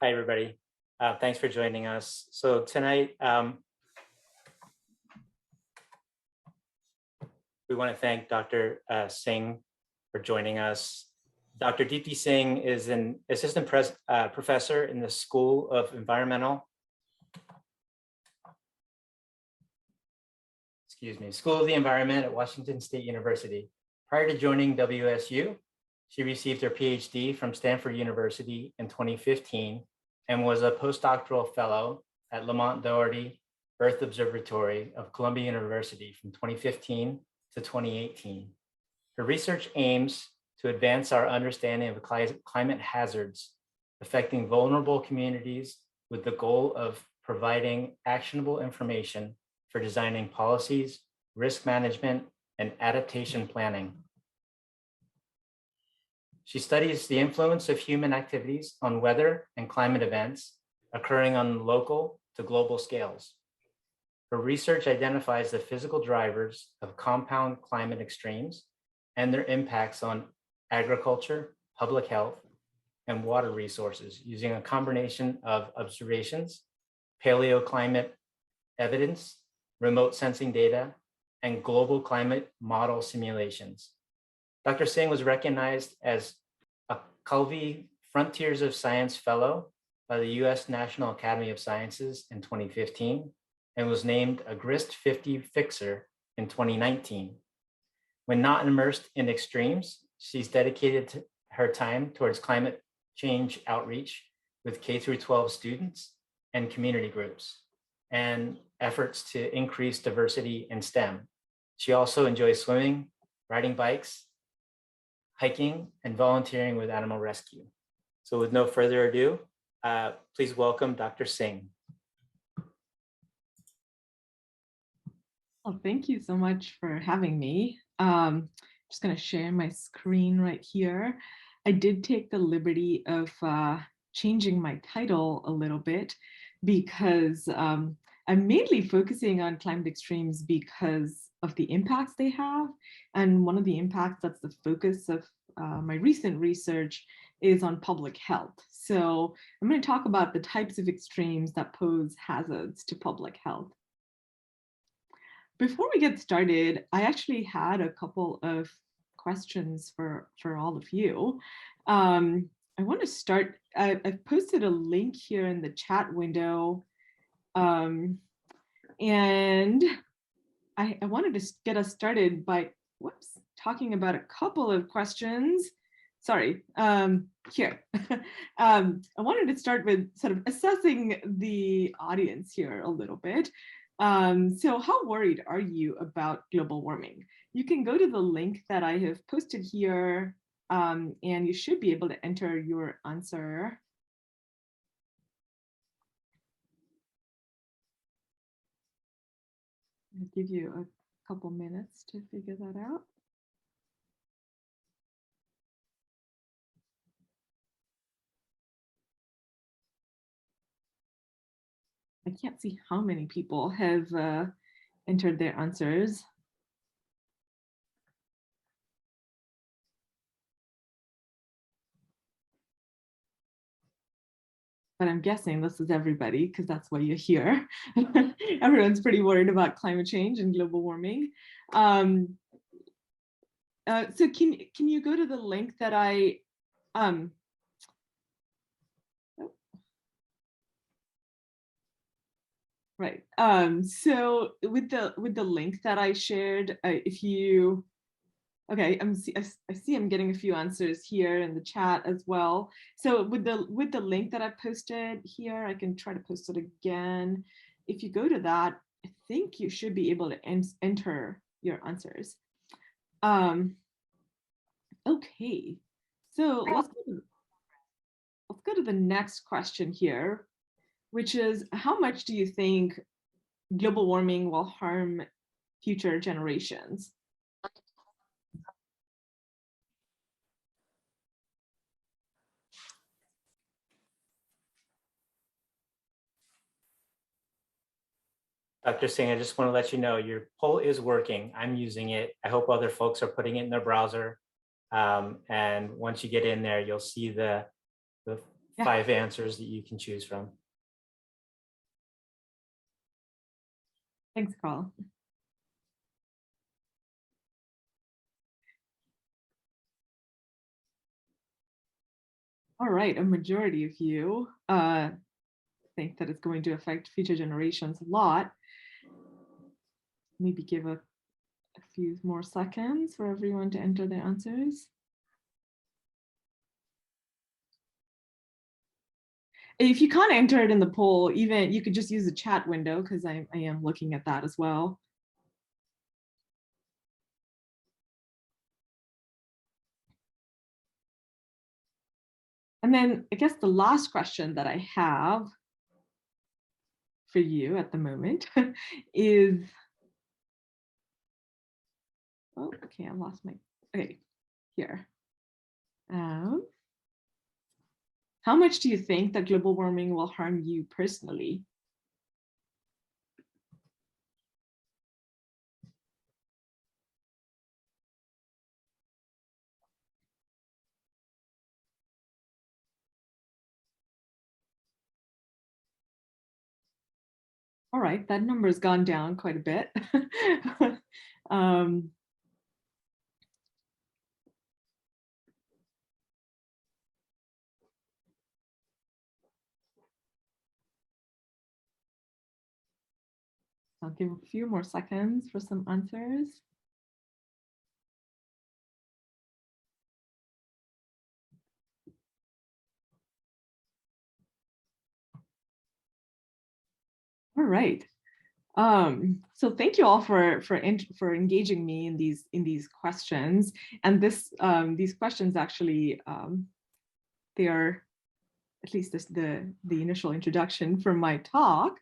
Hi, everybody. Thanks for joining us. So tonight, we want to thank Dr. Singh for joining us. Dr. Deepti Singh is an assistant professor in the School of Environmental, School of the Environment at Washington State University. Prior to joining WSU, she received her PhD from Stanford University in 2015 and was a postdoctoral fellow at Lamont Doherty Earth Observatory of Columbia University from 2015 to 2018. Her research aims to advance our understanding of climate hazards affecting vulnerable communities with the goal of providing actionable information for designing policies, risk management, and adaptation planning. She studies the influence of human activities on weather and climate events occurring on local to global scales. Her research identifies the physical drivers of compound climate extremes and their impacts on agriculture, public health, and water resources using a combination of observations, paleoclimate evidence, remote sensing data, and global climate model simulations. Dr. Singh was recognized as a Culvey Frontiers of Science Fellow by the U.S. National Academy of Sciences in 2015 and was named a GRIST 50 Fixer in 2019. When not immersed in extremes, she's dedicated her time towards climate change outreach with K-12 students and community groups and efforts to increase diversity in STEM. She also enjoys swimming, riding bikes, hiking, and volunteering with animal rescue. So with no further ado, please welcome Dr. Singh. Well, thank you so much for having me. Just going to share my screen right here. I did take the liberty of changing my title a little bit because I'm mainly focusing on climate extremes because of the impacts they have. And one of the impacts that's the focus of my recent research is on public health. So I'm going to talk about the types of extremes that pose hazards to public health. Before we get started, I actually had a couple of questions for all of you. I want to start, I've posted a link here in the chat window. And I wanted to get us started by, talking about a couple of questions. Sorry, here. I wanted to start with sort of assessing the audience here a little bit. So how worried are you about global warming? You can go to the link that I have posted here, and you should be able to enter your answer. I'll give you a couple minutes to figure that out. I can't see how many people have entered their answers. But I'm guessing this is everybody because that's why you're here. Everyone's pretty worried about climate change and global warming. So can you go to the link that I right. So with the link that I shared, if you, okay, I see I'm getting a few answers here in the chat as well. So with the link that I posted here, I can try to post it again. If you go to that, I think you should be able to enter your answers. Okay, so let's go to the next question here, which is, how much do you think global warming will harm future generations? Dr. Singh, I just want to let you know your poll is working. I'm using it. I hope other folks are putting it in their browser. And once you get in there, you'll see the Yeah. 5 answers that you can choose from. Thanks, Carl. All right, a majority of you think that it's going to affect future generations a lot. Maybe give a few more seconds for everyone to enter their answers. If you can't enter it in the poll, even you could just use the chat window because I am looking at that as well. And then I guess the last question that I have for you at the moment is, oh, okay, I lost my, okay, here. How much do you think that global warming will harm you personally? All right, that number has gone down quite a bit. I'll give a few more seconds for some answers. All right. So thank you all for engaging me in these questions. And these questions actually they are, at least this, the initial introduction for my talk.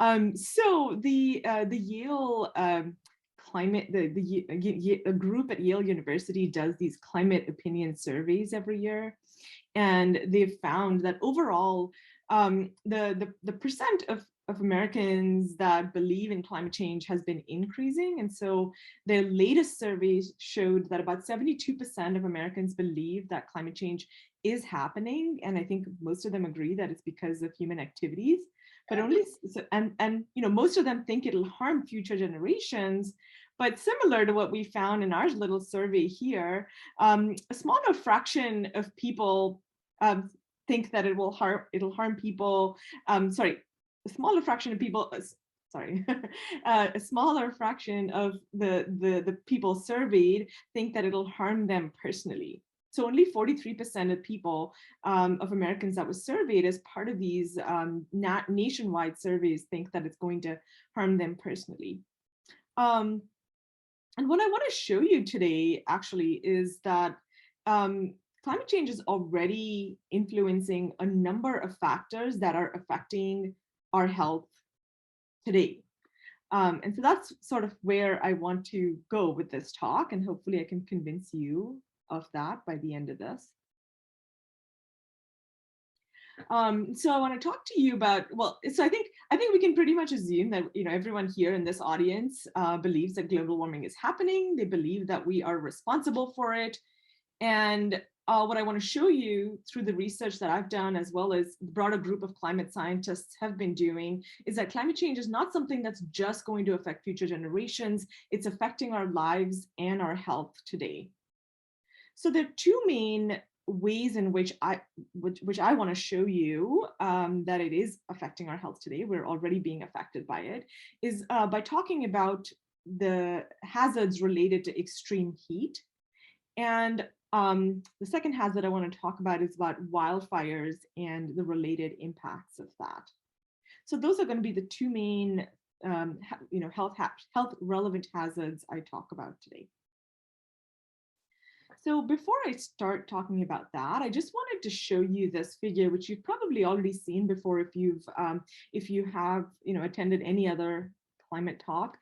So the Yale climate, a group at Yale University does these climate opinion surveys every year, and they've found that overall, the percent of Americans that believe in climate change has been increasing. And so their latest surveys showed that about 72% of Americans believe that climate change is happening. And I think most of them agree that it's because of human activities, but only, and you know, most of them think it'll harm future generations. But similar to what we found in our little survey here, a smaller fraction of people think that it'll harm people. Sorry, a smaller fraction of people. Sorry, a smaller fraction of the people surveyed think that it'll harm them personally. So only 43% of people, of Americans that was surveyed as part of these nationwide surveys think that it's going to harm them personally. And what I want to show you today actually is that climate change is already influencing a number of factors that are affecting our health today. And so that's sort of where I want to go with this talk, and hopefully I can convince you of that by the end of this. So I want to talk to you about, well, so I think we can pretty much assume that, you know, everyone here in this audience believes that global warming is happening. They believe that we are responsible for it. And what I want to show you through the research that I've done, as well as the broader group of climate scientists have been doing, is that climate change is not something that's just going to affect future generations. It's affecting our lives and our health today. So there are two main ways in which I want to show you that it is affecting our health today. We're already being affected by it, is by talking about the hazards related to extreme heat. And the second hazard I want to talk about is about wildfires and the related impacts of that. So those are going to be the two main health relevant hazards I talk about today. So before I start talking about that, I just wanted to show you this figure, which you've probably already seen before if you have attended any other climate talk.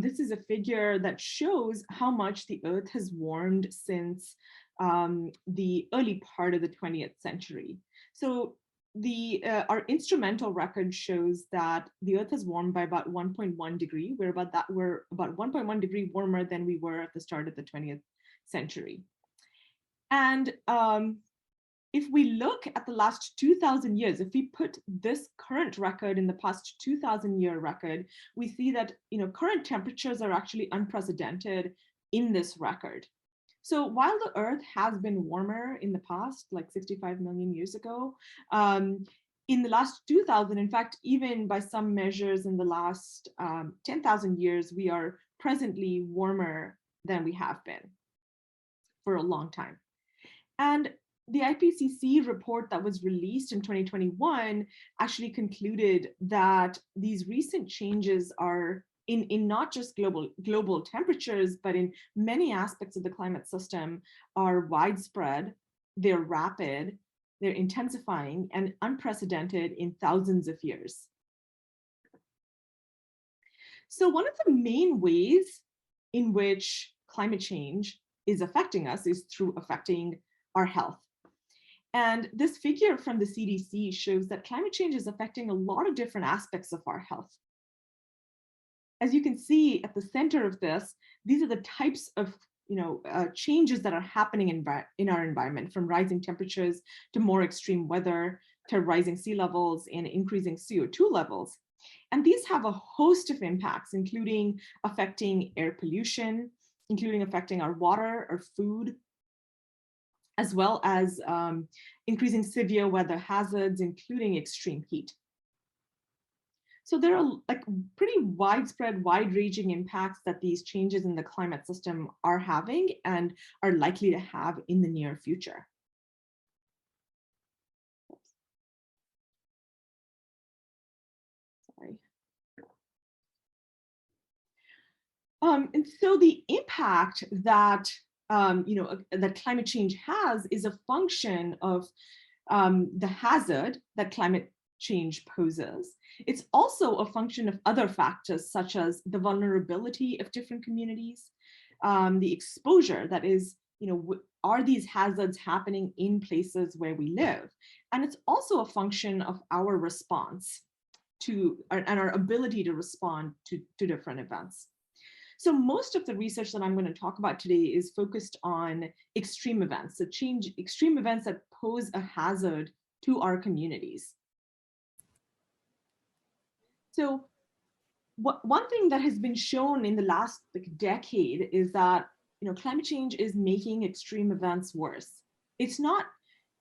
This is a figure that shows how much the Earth has warmed since the early part of the 20th century. So our instrumental record shows that the Earth has warmed by about 1.1 degree. We're about 1.1 degree warmer than we were at the start of the 20th century. And if we look at the last 2,000 years, if we put this current record in the past 2,000-year record, we see that current temperatures are actually unprecedented in this record. So while the Earth has been warmer in the past, like 65 million years ago, in the last 2,000, in fact, even by some measures in the last 10,000 years, we are presently warmer than we have been for a long time. And the IPCC report that was released in 2021 actually concluded that these recent changes are in not just global temperatures, but in many aspects of the climate system are widespread, they're rapid, they're intensifying, and unprecedented in thousands of years. So one of the main ways in which climate change is affecting us is through affecting our health. And this figure from the CDC shows that climate change is affecting a lot of different aspects of our health. As you can see at the center of this, these are the types of changes that are happening in our environment, from rising temperatures to more extreme weather, to rising sea levels and increasing CO2 levels. And these have a host of impacts, including affecting air pollution, including affecting our water, our food, as well as increasing severe weather hazards, including extreme heat. So there are like pretty widespread, wide-ranging impacts that these changes in the climate system are having and are likely to have in the near future. Sorry. And so the impact that that climate change has is a function of the hazard that climate change poses. It's also a function of other factors, such as the vulnerability of different communities, the exposure, that is, are these hazards happening in places where we live? And it's also a function of our response to, and our ability to respond to different events. So most of the research that I'm going to talk about today is focused on extreme events, extreme events that pose a hazard to our communities. So one thing that has been shown in the last decade is that climate change is making extreme events worse. It's not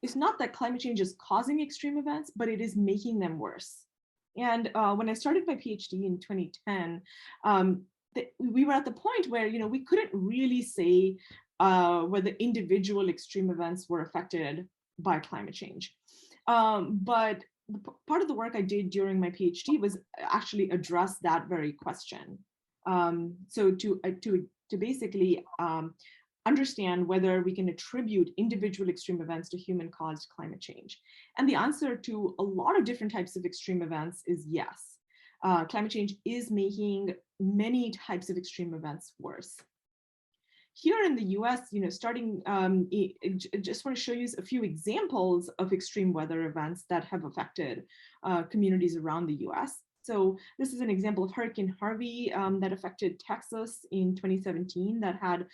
that climate change is causing extreme events, but it is making them worse. And when I started my PhD in 2010, we were at the point where we couldn't really say whether individual extreme events were affected by climate change. But part of the work I did during my PhD was actually address that very question. So to basically understand whether we can attribute individual extreme events to human-caused climate change. And the answer to a lot of different types of extreme events is yes. Climate change is making many types of extreme events worse. Here in the US, starting, I just want to show you a few examples of extreme weather events that have affected communities around the US. So this is an example of Hurricane Harvey that affected Texas in 2017 that had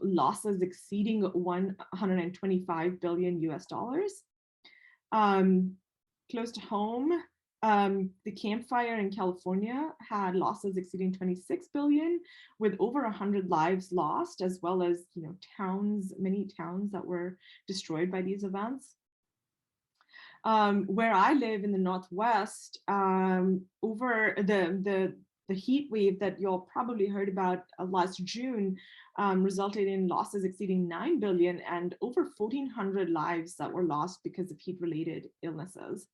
losses exceeding $125 billion US. Close to home, the Camp Fire in California had losses exceeding 26 billion, with over 100 lives lost, as well as many towns that were destroyed by these events. Where I live in the Northwest, over the heat wave that you all probably heard about last June resulted in losses exceeding 9 billion and over 1,400 lives that were lost because of heat-related illnesses.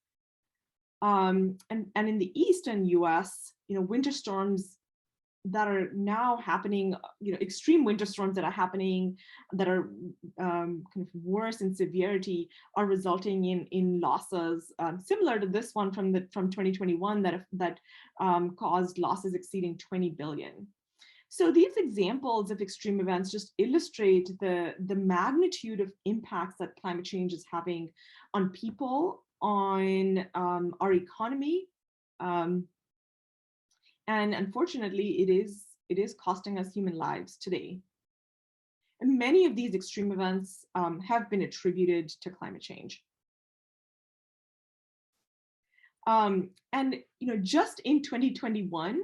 And in the eastern US, winter storms that are now happening, extreme winter storms that are happening that are kind of worse in severity are resulting in losses similar to this one from 2021 that caused losses exceeding 20 billion. So these examples of extreme events just illustrate the magnitude of impacts that climate change is having on people, on our economy, and unfortunately, it is costing us human lives today. And many of these extreme events have been attributed to climate change. And just in 2021,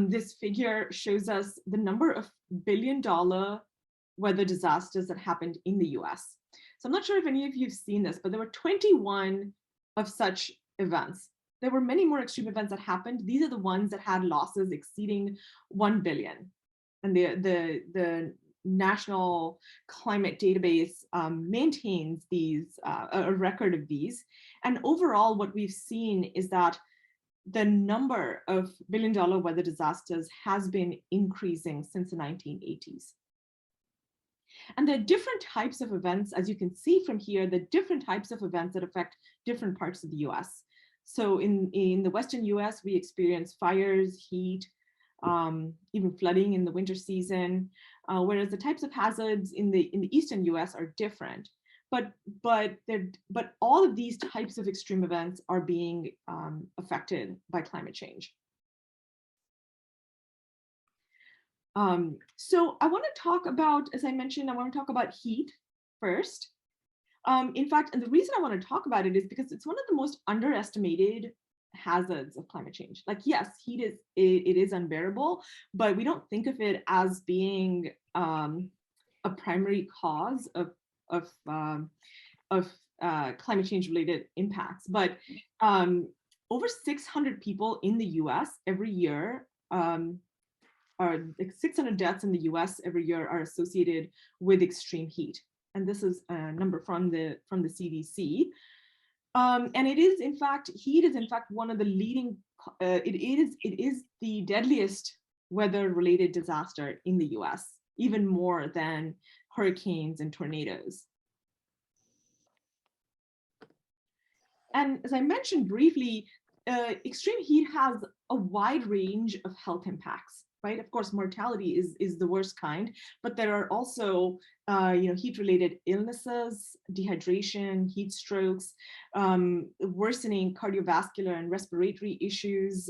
this figure shows us the number of billion-dollar weather disasters that happened in the US. So I'm not sure if any of you have seen this, but there were 21 of such events. There were many more extreme events that happened. These are the ones that had losses exceeding 1 billion. And the National Climate Database maintains these, a record of these. And overall, what we've seen is that the number of billion-dollar weather disasters has been increasing since the 1980s. And there are different types of events, as you can see from here, the different types of events that affect different parts of the US. So in the Western US, we experience fires, heat, even flooding in the winter season, whereas the types of hazards in the Eastern US are different. But all of these types of extreme events are being affected by climate change. So I want to talk about, as I mentioned, I want to talk about heat first. In fact, and the reason I want to talk about it is because it's one of the most underestimated hazards of climate change. Like, yes, heat is unbearable, but we don't think of it as being a primary cause of climate change related impacts. But over 600 people in the US every year, or 600 deaths in the US every year are associated with extreme heat. And this is a number from the CDC. And it is, in fact, heat is in fact one of the leading, it is the deadliest weather-related disaster in the US, even more than hurricanes and tornadoes. And as I mentioned briefly, extreme heat has a wide range of health impacts, right? Of course, mortality is the worst kind, but there are also heat-related illnesses, dehydration, heat strokes, worsening cardiovascular and respiratory issues,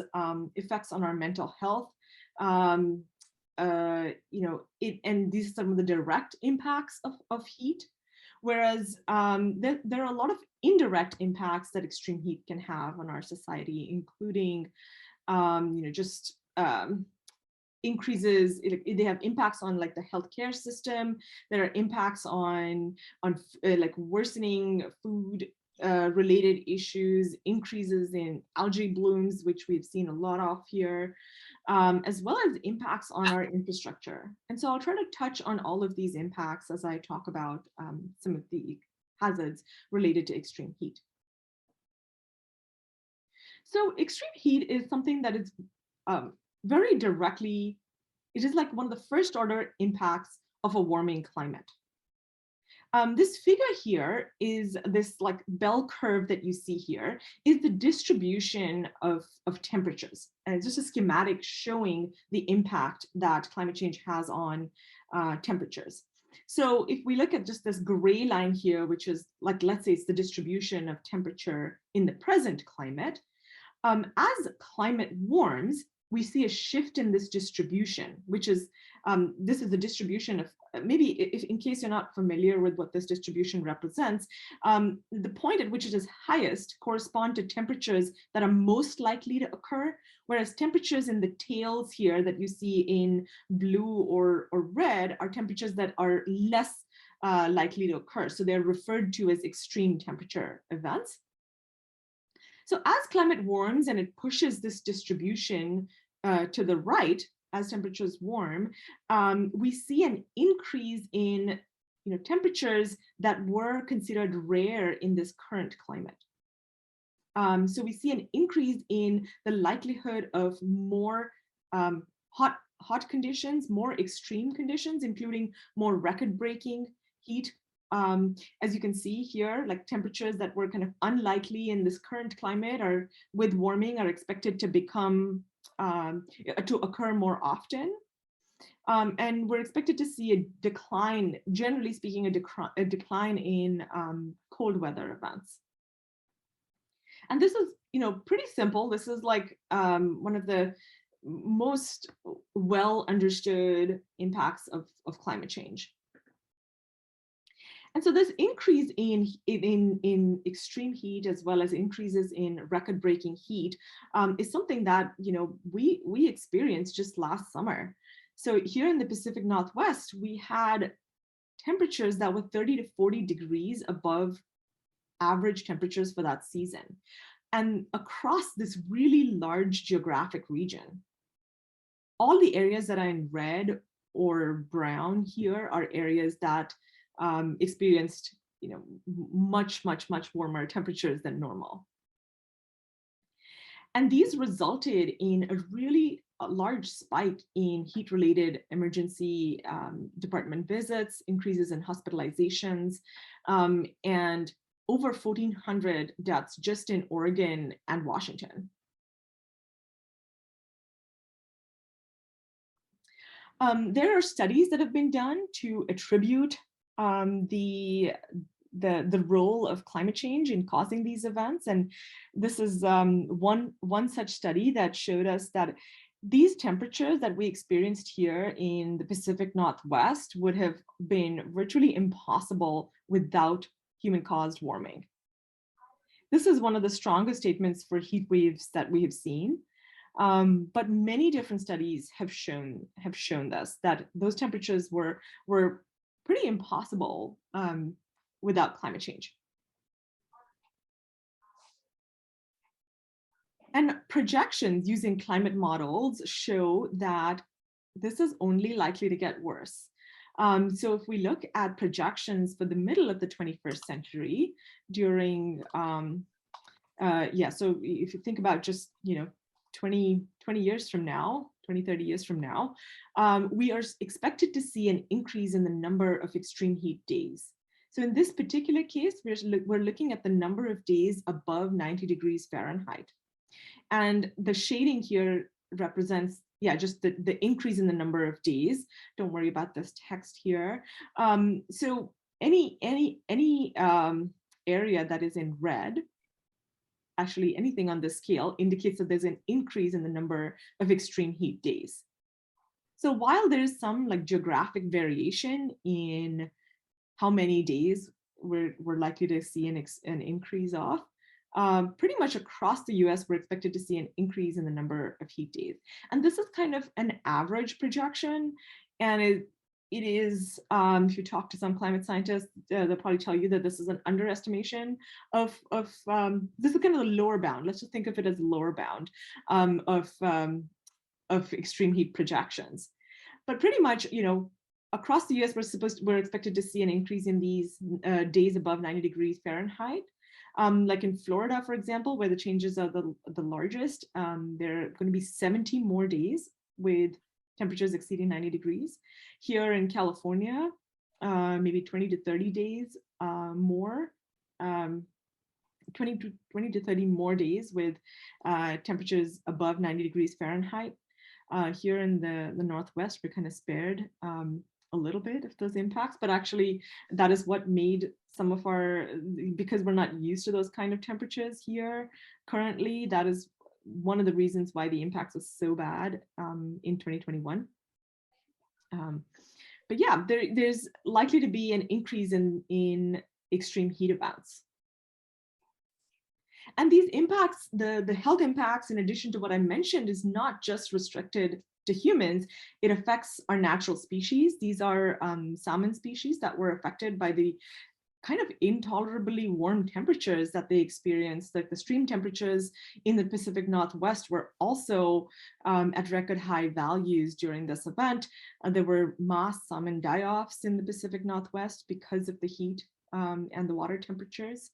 effects on our mental health. And these are some of the direct impacts of heat. Whereas there are a lot of indirect impacts that extreme heat can have on our society, including, increases. They have impacts on like the healthcare system. There are impacts on like worsening food related issues, increases in algae blooms, which we've seen a lot of here, as well as impacts on our infrastructure. And so I'll try to touch on all of these impacts as I talk about some of the hazards related to extreme heat. So extreme heat is something that is very directly, it is like one of the first order impacts of a warming climate. This figure here is this like bell curve that you see here is the distribution of temperatures. And it's just a schematic showing the impact that climate change has on temperatures. So if we look at just this gray line here, which is like, let's say it's the distribution of temperature in the present climate, as climate warms, we see a shift in this distribution, which is, this is the distribution of, maybe if in case you're not familiar with what this distribution represents, the point at which it is highest correspond to temperatures that are most likely to occur, whereas temperatures in the tails here that you see in blue or red are temperatures that are less likely to occur. So they're referred to as extreme temperature events. So as climate warms and it pushes this distribution to the right, as temperatures warm, we see an increase in temperatures that were considered rare in this current climate. So we see an increase in the likelihood of more hot conditions, more extreme conditions, including more record-breaking heat. As you can see here, like temperatures that were kind of unlikely in this current climate or with warming are expected to become, to occur more often. And we're expected to see a decline, generally speaking, a decline in cold weather events. And this is, pretty simple. This is like one of the most well understood impacts of climate change. And so this increase in extreme heat, as well as increases in record-breaking heat, is something that we experienced just last summer. So here in the Pacific Northwest, we had temperatures that were 30 to 40 degrees above average temperatures for that season, and across this really large geographic region. All the areas that are in red or brown here are areas that experienced much warmer temperatures than normal. And these resulted in a really large spike in heat-related emergency department visits, increases in hospitalizations, and over 1,400 deaths just in Oregon and Washington. There are studies that have been done to attribute the role of climate change in causing these events, and this is one such study that showed us that these temperatures that we experienced here in the Pacific Northwest would have been virtually impossible without human-caused warming. This is one of the strongest statements for heat waves that we have seen. But many different studies have shown this, that those temperatures were pretty impossible without climate change. And projections using climate models show that this is only likely to get worse. So if we look at projections for the middle of the 21st century during, so if you think about just, 20 years from now, 30 years from now, we are expected to see an increase in the number of extreme heat days. So in this particular case, we're looking at the number of days above 90 degrees Fahrenheit. And the shading here represents, just the increase in the number of days. Don't worry about this text here. So any area that is in red, actually anything on this scale, indicates that there's an increase in the number of extreme heat days. So while there's some geographic variation in how many days we're likely to see an increase of, pretty much across the US, we're expected to see an increase in the number of heat days. And this is kind of an average projection. And it is, if you talk to some climate scientists, they'll probably tell you that this is an underestimation of this is kind of the lower bound. Let's just think of it as lower bound of extreme heat projections. But pretty much, across the US, we're expected to see an increase in these days above 90 degrees Fahrenheit. Like in Florida, for example, where the changes are the largest, there are going to be 70 more days with temperatures exceeding 90 degrees. Here in California, maybe 20 to 30 days more, 20 to 30 more days with temperatures above 90 degrees Fahrenheit. Here in the Northwest, we're kind of spared a little bit of those impacts, but actually that is what made some of because we're not used to those kind of temperatures here currently, that is one of the reasons why the impacts was so bad in 2021. But yeah, there's likely to be an increase in extreme heat events. And these impacts, the health impacts, in addition to what I mentioned, is not just restricted to humans. It affects our natural species. These are salmon species that were affected by the kind of intolerably warm temperatures that they experienced. Like the stream temperatures in the Pacific Northwest were also at record high values during this event. There were mass salmon die-offs in the Pacific Northwest because of the heat and the water temperatures.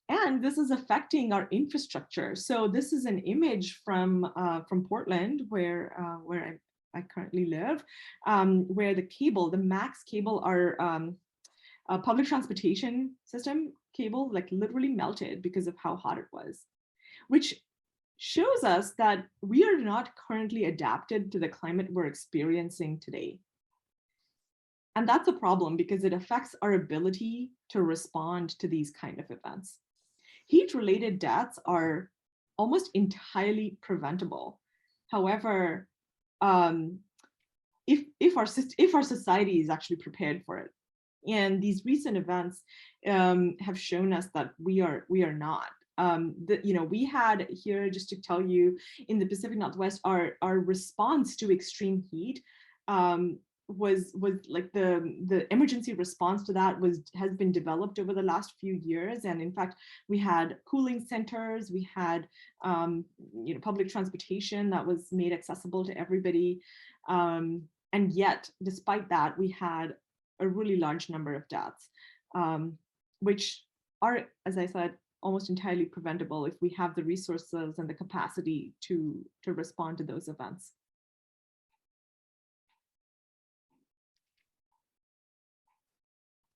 And this is affecting our infrastructure. So this is an image from Portland, where I currently live, where the MAX cable, our public transportation system cable, literally melted because of how hot it was, which shows us that we are not currently adapted to the climate we're experiencing today. And that's a problem because it affects our ability to respond to these kind of events. Heat-related deaths are almost entirely preventable. However, if our society is actually prepared for it, and these recent events have shown us that we are not. We had here, just to tell you, in the Pacific Northwest, our response to extreme heat was like the emergency response to that has been developed over the last few years. And in fact, we had cooling centers, we had public transportation that was made accessible to everybody. And yet, despite that, we had a really large number of deaths, which are, as I said, almost entirely preventable if we have the resources and the capacity to respond to those events.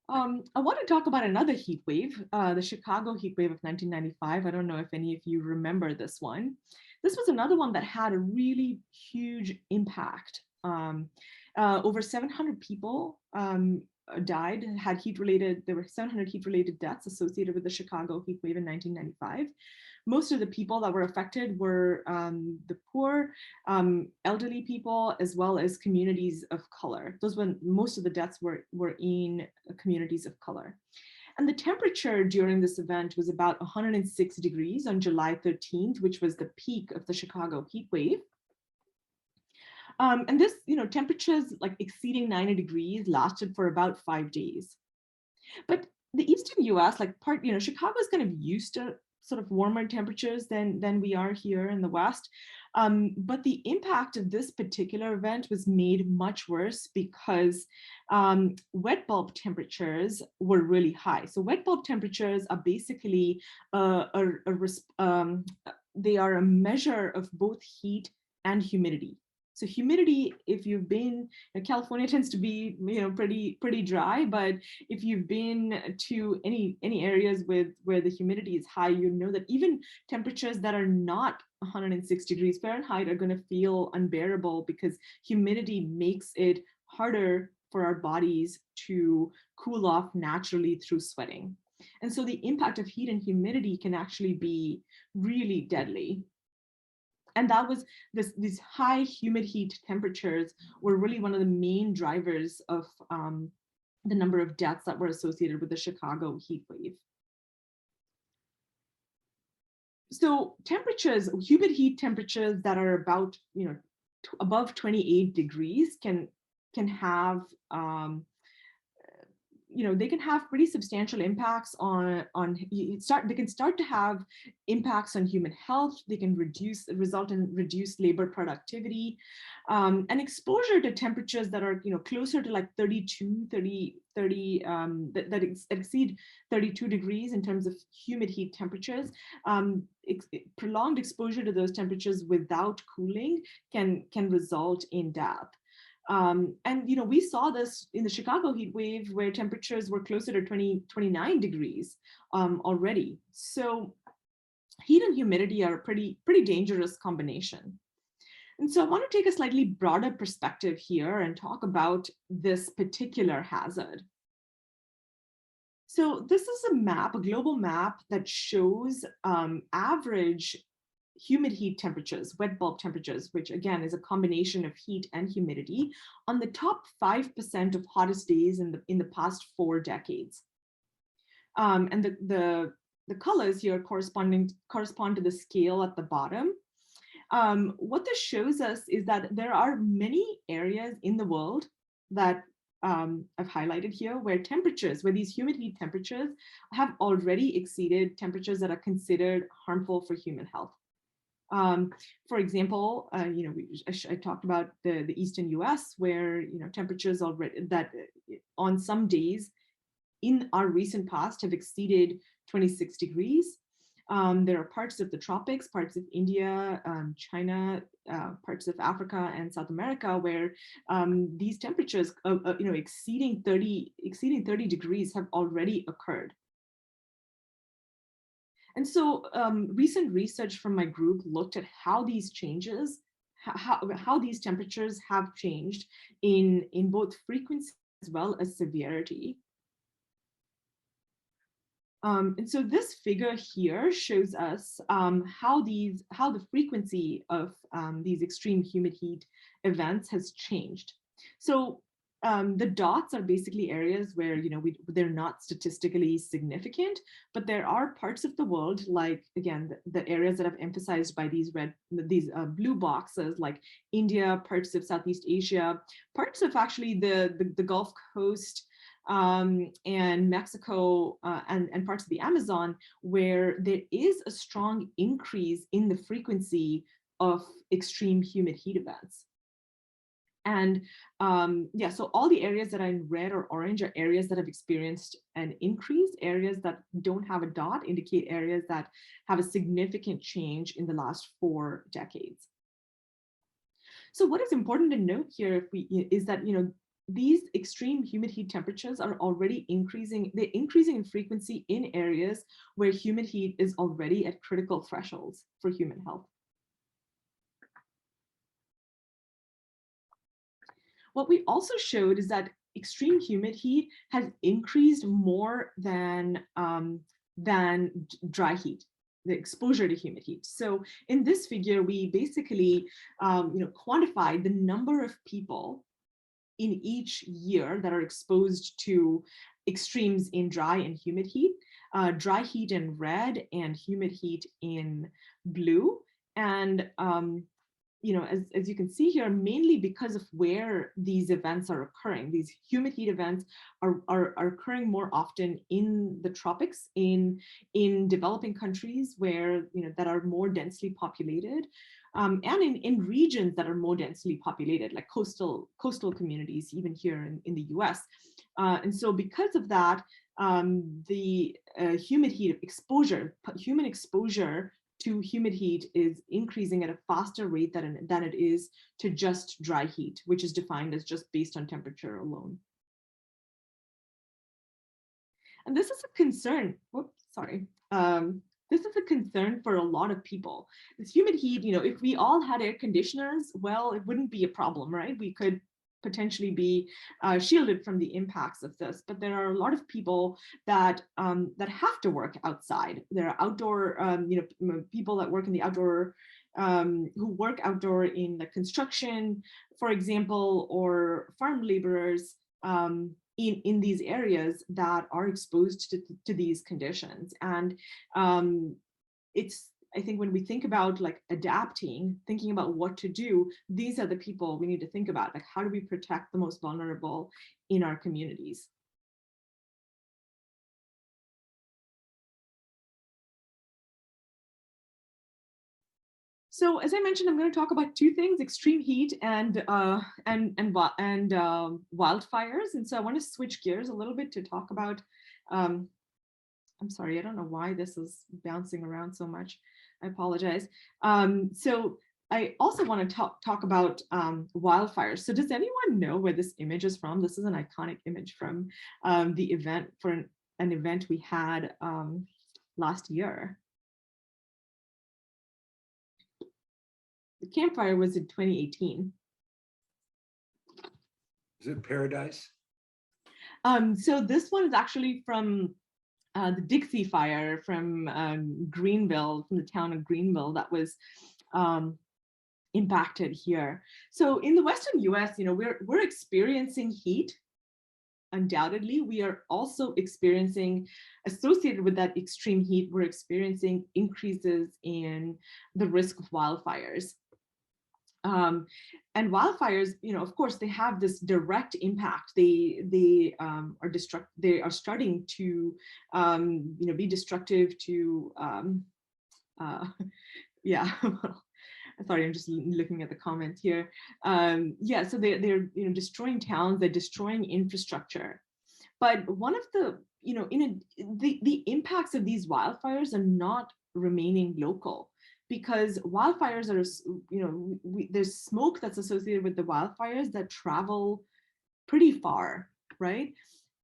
I want to talk about another heat wave, the Chicago heat wave of 1995. I don't know if any of you remember this one. This was another one that had a really huge impact. Over 700 people died, had there were 700 heat-related deaths associated with the Chicago heat wave in 1995. Most of the people that were affected were the poor, elderly people, as well as communities of color. Most of the deaths were in communities of color. And the temperature during this event was about 106 degrees on July 13th, which was the peak of the Chicago heat wave. And this, temperatures like exceeding 90 degrees lasted for about 5 days. But the Eastern US, Chicago is kind of used to sort of warmer temperatures than we are here in the West. But the impact of this particular event was made much worse because wet bulb temperatures were really high. So wet bulb temperatures are basically they are a measure of both heat and humidity. So humidity, if you've been, California tends to be, pretty dry, but if you've been to any areas where the humidity is high, you know that even temperatures that are not 106 degrees Fahrenheit are going to feel unbearable because humidity makes it harder for our bodies to cool off naturally through sweating. And so the impact of heat and humidity can actually be really deadly. And that was these high humid heat temperatures were really one of the main drivers of the number of deaths that were associated with the Chicago heat wave. So humid heat temperatures that are about, above 28 degrees can have they can have pretty substantial impacts they can start to have impacts on human health. They can result in reduced labor productivity, and exposure to temperatures that are, closer to like 30, that exceed 32 degrees in terms of humid heat temperatures. Prolonged exposure to those temperatures without cooling can result in death. And we saw this in the Chicago heat wave where temperatures were closer to 29 degrees already. So heat and humidity are a pretty dangerous combination. And so I want to take a slightly broader perspective here and talk about this particular hazard. So this is a global map that shows average humid heat temperatures, wet bulb temperatures, which again is a combination of heat and humidity, on the top 5% of hottest days in the past 4 decades. And the colors here correspond to the scale at the bottom. What this shows us is that there are many areas in the world that I've highlighted here where these humid heat temperatures have already exceeded temperatures that are considered harmful for human health. For example, I talked about the Eastern US where, temperatures already that on some days in our recent past have exceeded 26 degrees. There are parts of the tropics, parts of India, China, parts of Africa and South America where these temperatures, exceeding 30 degrees have already occurred. And so recent research from my group looked at how these changes, how these temperatures have changed in both frequency as well as severity. And so this figure here shows us how the frequency of these extreme humid heat events has changed. So the dots are basically areas where they're not statistically significant, but there are parts of the world, like again the areas that I've emphasized by these blue boxes, like India, parts of Southeast Asia, parts of actually the Gulf Coast, and Mexico, and parts of the Amazon, where there is a strong increase in the frequency of extreme humid heat events. And yeah, so all the areas that are in red or orange are areas that have experienced an increase. Areas that don't have a dot indicate areas that have a significant change in the last 4 decades. So what is important to note here is that these extreme humid heat temperatures are already increasing. They're increasing in frequency in areas where humid heat is already at critical thresholds for human health. What we also showed is that extreme humid heat has increased more than dry heat, the exposure to humid heat. So in this figure, we basically quantified the number of people in each year that are exposed to extremes in dry and humid heat, dry heat in red and humid heat in blue. And as you can see here, mainly because of where these events are occurring. These humid heat events are occurring more often in the tropics, in developing countries where that are more densely populated, and in regions that are more densely populated, like coastal communities, even here in the US. And so because of that, the humid heat exposure, human exposure to humid heat is increasing at a faster rate than it is to just dry heat, which is defined as just based on temperature alone. And this is a concern. Whoops, sorry. This is a concern for a lot of people. This humid heat, if we all had air conditioners, well, it wouldn't be a problem, right? We could potentially be shielded from the impacts of this, but there are a lot of people that have to work outside. There are outdoor, people that work in the outdoor, who work outdoor in the construction, for example, or farm laborers in these areas that are exposed to these conditions. And I think when we think about like adapting, thinking about what to do, these are the people we need to think about. Like, how do we protect the most vulnerable in our communities? So as I mentioned, I'm going to talk about 2 things: extreme heat and wildfires. And so I want to switch gears a little bit to talk about. I'm sorry, I don't know why this is bouncing around so much. I apologize. So I also want to talk about wildfires. So does anyone know where this image is from? This is an iconic image from the event, for an event we had last year. The campfire was in 2018. Is it Paradise? So this one is actually from the Dixie Fire from Greenville, from the town of Greenville, that was impacted here. So in the Western US, we're experiencing heat. Undoubtedly, we are also experiencing, associated with that extreme heat, we're experiencing increases in the risk of wildfires. And wildfires, of course, they have this direct impact. They are starting to, be destructive to, yeah. Sorry, I'm just looking at the comments here. Yeah, so they're destroying towns, they're destroying infrastructure. But one of the, the impacts of these wildfires are not remaining local, because wildfires are, there's smoke that's associated with the wildfires that travel pretty far, right?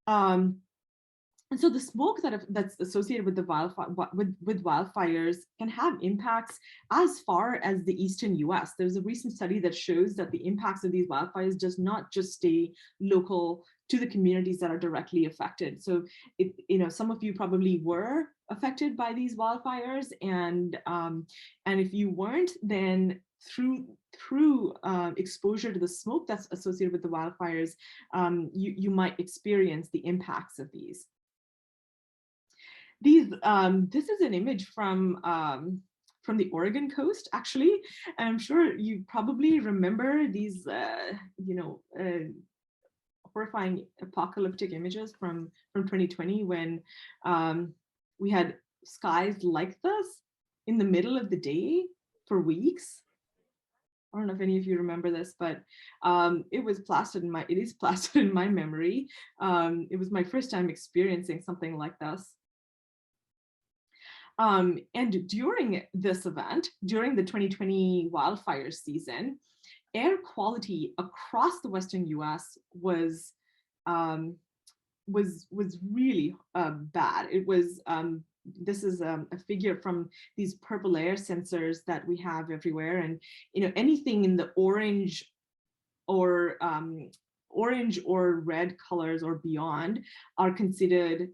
And so the smoke that's associated with the wildfires can have impacts as far as the eastern US. There's a recent study that shows that the impacts of these wildfires does not just stay local to the communities that are directly affected. So, some of you probably were affected by these wildfires, and if you weren't, then through exposure to the smoke that's associated with the wildfires, you might experience the impacts of these. This is an image from the Oregon coast, actually. And I'm sure you probably remember these, horrifying apocalyptic images from 2020 when we had skies like this in the middle of the day for weeks. I don't know if any of you remember this, but it is plastered in my memory. It was my first time experiencing something like this. And during this event, during the 2020 wildfire season, air quality across the Western US was really bad. It was, this is a figure from these purple air sensors that we have everywhere. And, anything in the orange or red colors or beyond are considered,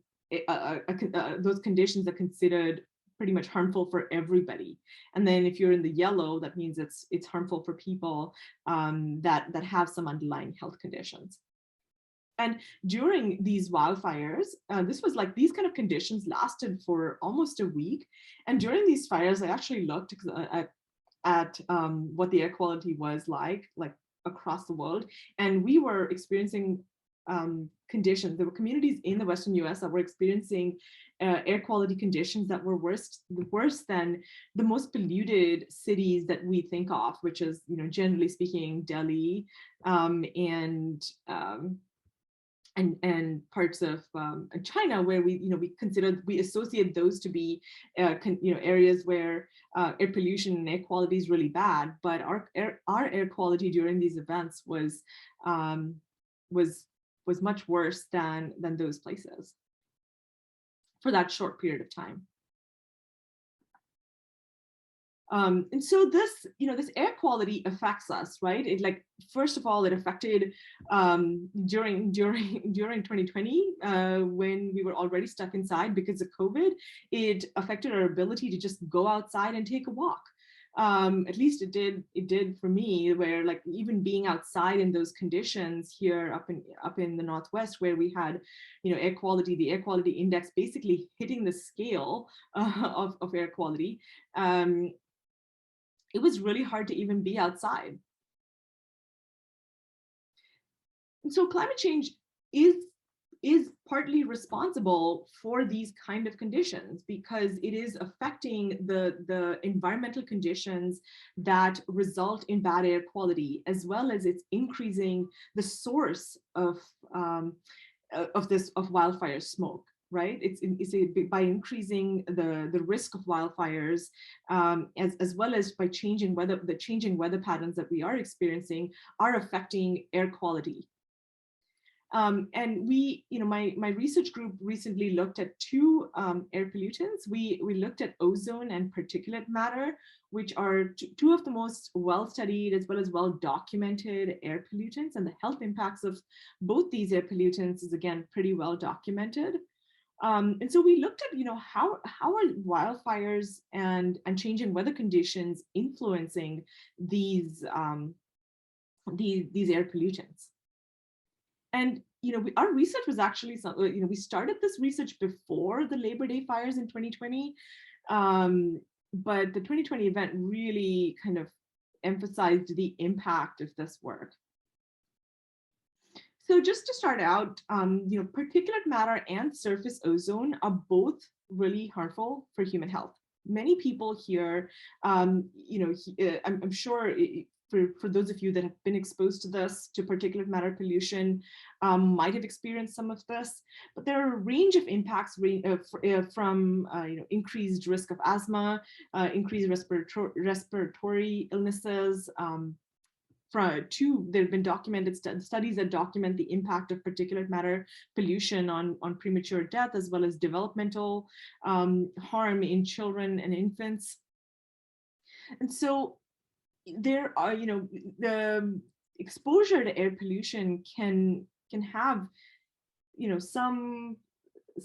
those conditions are considered pretty much harmful for everybody. And then if you're in the yellow, that means it's harmful for people that have some underlying health conditions. And during these wildfires, this was like, these kind of conditions lasted for almost a week. And during these fires, I actually looked at what the air quality was like across the world. And we were experiencing conditions. There were communities in the Western US that were experiencing air quality conditions that were worse than the most polluted cities that we think of, which is, generally speaking, Delhi and parts of China, where we associate those to be areas where air pollution and air quality is really bad. But our air quality during these events was much worse than those places for that short period of time. And so this air quality affects us, right? It first of all, it affected during 2020 when we were already stuck inside because of COVID. It affected our ability to just go outside and take a walk. At least it did for me, where even being outside in those conditions here up in the Northwest, where we had the air quality index basically hitting the scale of air quality, it was really hard to even be outside. And so climate change is partly responsible for these kind of conditions, because it is affecting the environmental conditions that result in bad air quality, as well as it's increasing the source of wildfire smoke. Right, it's by increasing the risk of wildfires, as well as by changing weather patterns that we are experiencing are affecting air quality. And my research group recently looked at two air pollutants. We looked at ozone and particulate matter, which are two of the most well-studied as well as well-documented air pollutants, and the health impacts of both these air pollutants is again pretty well documented. And so we looked at, how are wildfires and changing weather conditions influencing these air pollutants. And our research was actually, we started this research before the Labor Day fires in 2020, but the 2020 event really kind of emphasized the impact of this work. So just to start out, particulate matter and surface ozone are both really harmful for human health. Many people here, I'm sure for those of you that have been exposed to particulate matter pollution, might have experienced some of this, but there are a range of impacts from increased risk of asthma, increased respiratory illnesses, there have been documented studies that document the impact of particulate matter pollution on premature death, as well as developmental harm in children and infants. And so there are, the exposure to air pollution can can have, some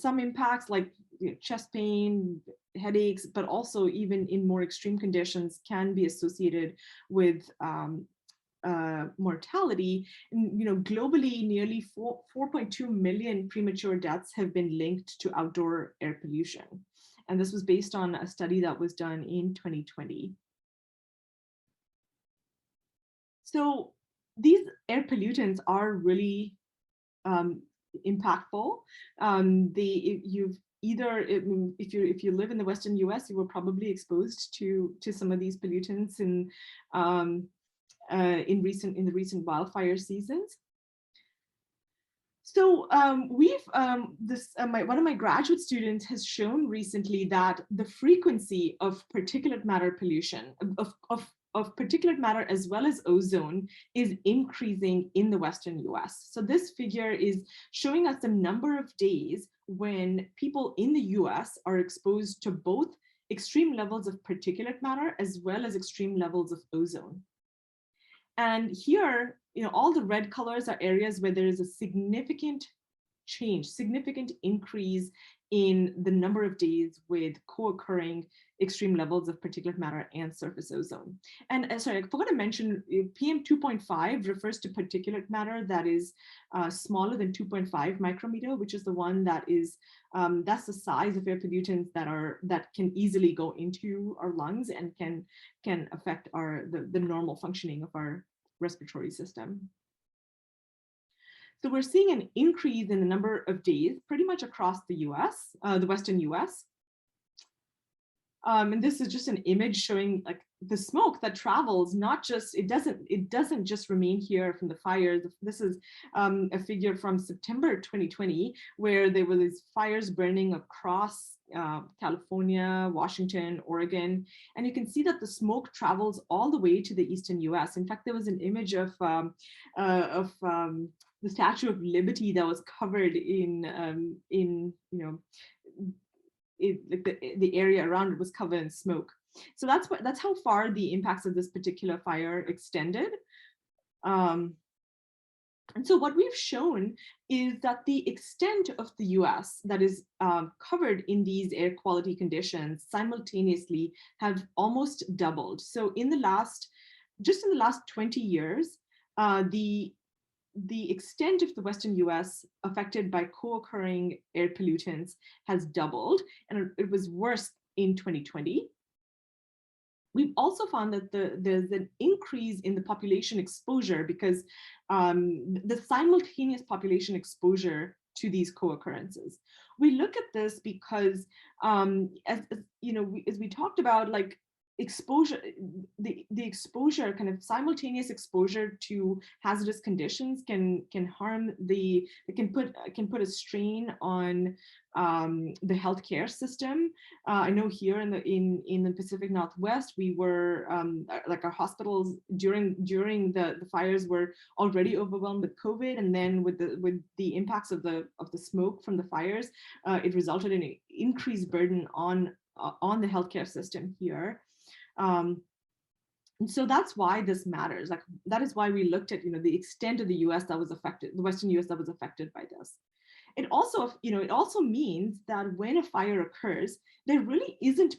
impacts like chest pain, headaches, but also even in more extreme conditions can be associated with mortality. And, globally, nearly 4.2 million premature deaths have been linked to outdoor air pollution. And this was based on a study that was done in 2020. So these air pollutants are really impactful. You've either, if you live in the Western U.S., you were probably exposed to some of these pollutants in the recent wildfire seasons. So one of my graduate students has shown recently that the frequency of particulate matter pollution, of particulate matter as well as ozone, is increasing in the Western US. So this figure is showing us the number of days when people in the US are exposed to both extreme levels of particulate matter as well as extreme levels of ozone. And here, all the red colors are areas where there is a significant change, significant increase in the number of days with co-occurring extreme levels of particulate matter and surface ozone. And sorry, I forgot to mention, PM 2.5 refers to particulate matter that is smaller than 2.5 micrometer, which is the one that is, that's the size of air pollutants that can easily go into our lungs and can affect the normal functioning of our respiratory system. So we're seeing an increase in the number of days pretty much across the US, the Western US. And this is just an image showing like the smoke that travels, not just, it doesn't just remain here from the fires. This is a figure from September 2020, where there were these fires burning across California, Washington, Oregon. And you can see that the smoke travels all the way to the Eastern US. In fact, there was an image of the Statue of Liberty that was covered in the area around it was covered in smoke. So that's how far the impacts of this particular fire extended. And so what we've shown is that the extent of the US that is covered in these air quality conditions simultaneously have almost doubled. So just in the last 20 years, the extent of the Western US affected by co-occurring air pollutants has doubled, and it was worse in 2020. We've also found that there's an increase in the population exposure because the simultaneous population exposure to these co-occurrences. We look at this because, as we talked about, like exposure, the exposure, kind of simultaneous exposure to hazardous conditions can harm it can put a strain on the healthcare system. I know here in the Pacific Northwest, we were like our hospitals during the fires were already overwhelmed with COVID, and then with the impacts of the smoke from the fires, it resulted in an increased burden on the healthcare system here. And so that's why this matters. Like that is why we looked at the extent of the US that was affected, the Western US that was affected by this. It also means that when a fire occurs, there really isn't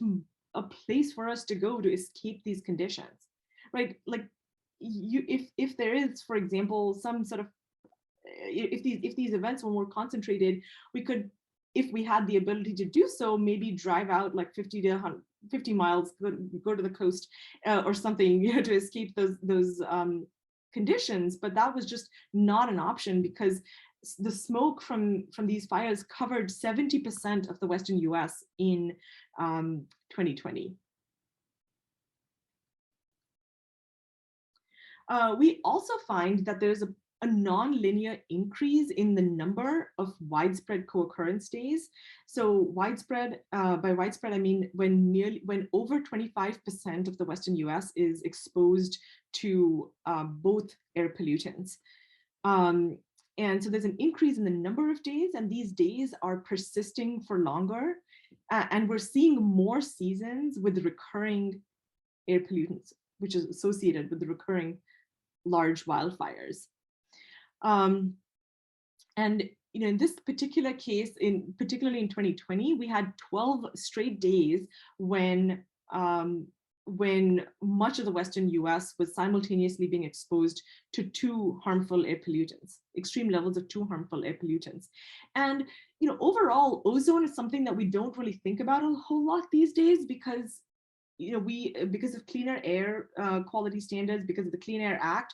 a place for us to go to escape these conditions, right? Like if there is, for example, some sort of if these events were more concentrated, we could, if we had the ability to do so, maybe drive out like 50 miles, go to the coast or something, to escape those conditions. But that was just not an option because the smoke from these fires covered 70% of the Western US in 2020. We also find that there's a non-linear increase in the number of widespread co-occurrence days. So widespread, by widespread, I mean when over 25% of the Western US is exposed to both air pollutants. And so there's an increase in the number of days, and these days are persisting for longer. And we're seeing more seasons with recurring air pollutants, which is associated with the recurring large wildfires. And in this particular case, particularly in 2020, we had 12 straight days when much of the Western US was simultaneously being exposed to two harmful air pollutants, extreme levels of two harmful air pollutants. And overall, ozone is something that we don't really think about a whole lot these days because because of cleaner air quality standards, because of the Clean Air Act,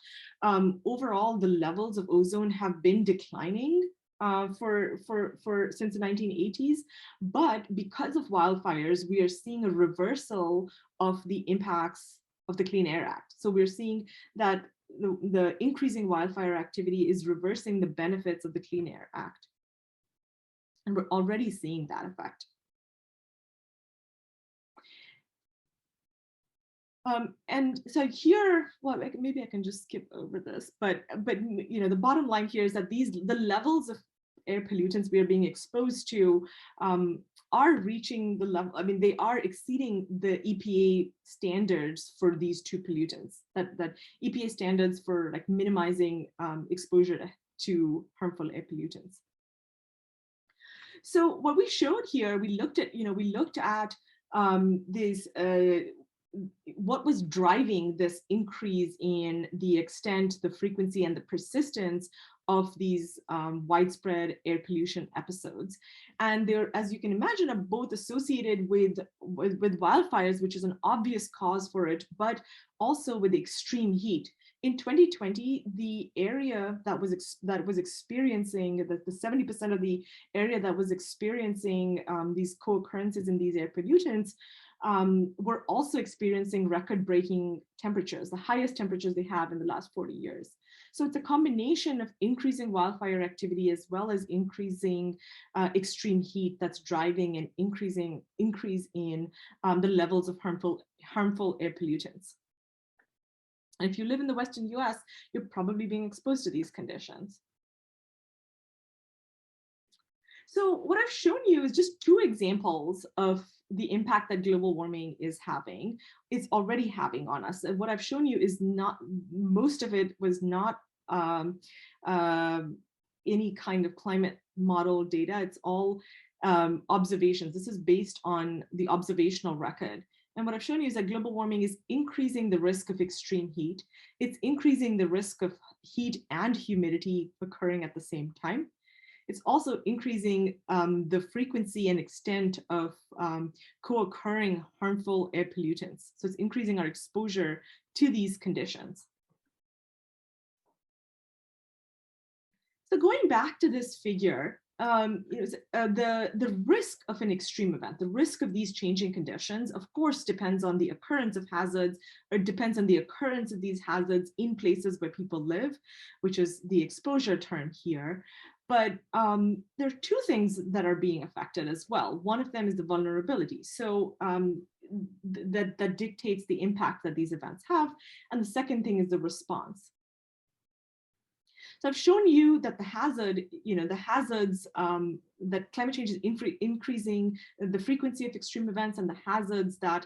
overall the levels of ozone have been declining since the 1980s. But because of wildfires, we are seeing a reversal of the impacts of the Clean Air Act. So we're seeing that the increasing wildfire activity is reversing the benefits of the Clean Air Act. And we're already seeing that effect. And so here, well, maybe I can just skip over this, but the bottom line here is that the levels of air pollutants we are being exposed to are reaching the level. I mean, they are exceeding the EPA standards for these two pollutants. That EPA standards for like minimizing exposure to harmful air pollutants. So what we showed here, we looked at these. What was driving this increase in the extent, the frequency, and the persistence of these widespread air pollution episodes. And they're, as you can imagine, are both associated with wildfires, which is an obvious cause for it, but also with extreme heat. In 2020, the area that was experiencing, the 70% of the area that was experiencing these co-occurrences in these air pollutants, we're also experiencing record-breaking temperatures, the highest temperatures they have in the last 40 years. So it's a combination of increasing wildfire activity as well as increasing extreme heat that's driving an increase in the levels of harmful air pollutants. And if you live in the Western US, you're probably being exposed to these conditions. So what I've shown you is just two examples of the impact that global warming is having. It's already having on us. And what I've shown you is not, most of it was not any kind of climate model data. It's all observations. This is based on the observational record. And what I've shown you is that global warming is increasing the risk of extreme heat. It's increasing the risk of heat and humidity occurring at the same time. It's also increasing the frequency and extent of co-occurring harmful air pollutants. So it's increasing our exposure to these conditions. So going back to this figure, the risk of an extreme event, the risk of these changing conditions, of course, depends on the occurrence of hazards, or depends on the occurrence of these hazards in places where people live, which is the exposure term here. But there are two things that are being affected as well. One of them is the vulnerability. So that dictates the impact that these events have. And the second thing is the response. So I've shown you that the hazards that climate change is increasing the frequency of extreme events and the hazards that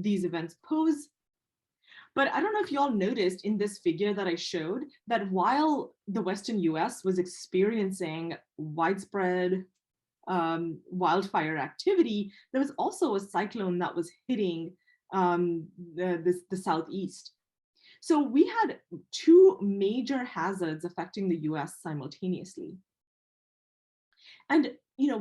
these events pose. But I don't know if you all noticed in this figure that I showed that while the Western US was experiencing widespread wildfire activity, there was also a cyclone that was hitting the Southeast. So we had two major hazards affecting the US simultaneously. And there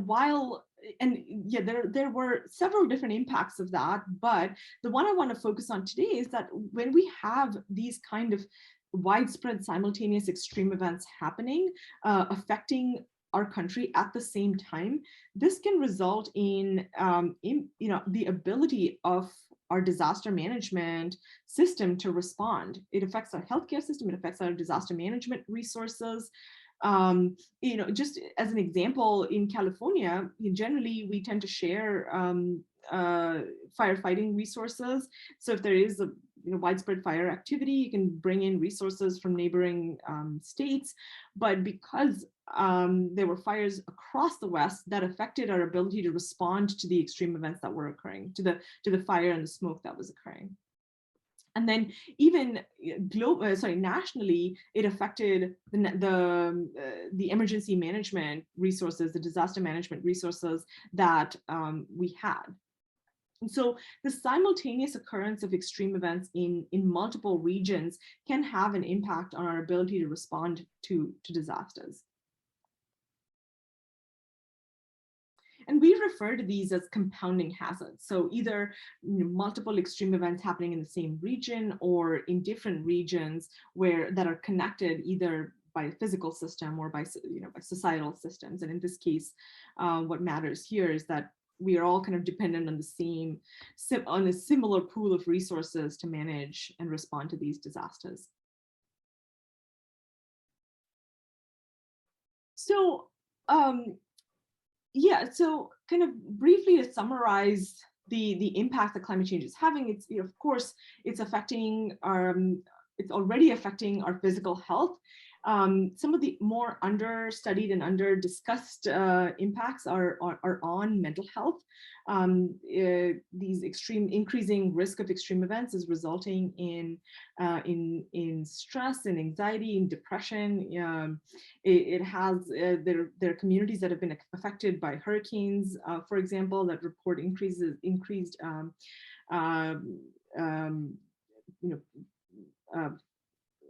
were several different impacts of that, but the one I want to focus on today is that when we have these kind of widespread simultaneous extreme events happening, affecting our country at the same time, this can result in the ability of our disaster management system to respond. It affects our healthcare system, it affects our disaster management resources. Just as an example, in California, generally we tend to share firefighting resources. So if there is a widespread fire activity, you can bring in resources from neighboring states. But because there were fires across the West, that affected our ability to respond to the extreme events that were occurring, to the fire and the smoke that was occurring. And then even nationally, it affected the emergency management resources, the disaster management resources that we had. And so the simultaneous occurrence of extreme events in multiple regions can have an impact on our ability to respond to disasters. And we refer to these as compounding hazards. So either multiple extreme events happening in the same region or in different regions that are connected either by a physical system or by societal systems. And in this case, what matters here is that we are all kind of dependent on a similar pool of resources to manage and respond to these disasters. So yeah, so kind of briefly to summarize the impact that climate change is having, it's of course it's affecting it's already affecting our physical health. Some of the more understudied and under-discussed impacts are on mental health. These increasing risk of extreme events is resulting in stress and anxiety and depression. There are communities that have been affected by hurricanes, for example, that report increased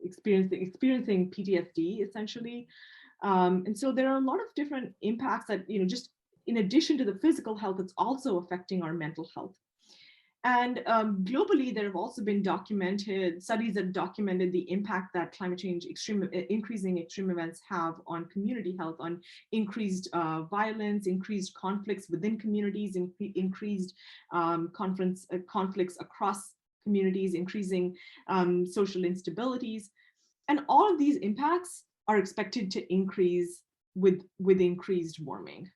experiencing PTSD essentially. And so there are a lot of different impacts that, just in addition to the physical health, it's also affecting our mental health. And globally, there have also been studies that documented the impact that climate change, increasing extreme events have on community health, on increased violence, increased conflicts within communities, increased conflicts across communities, increasing social instabilities. And all of these impacts are expected to increase with increased warming.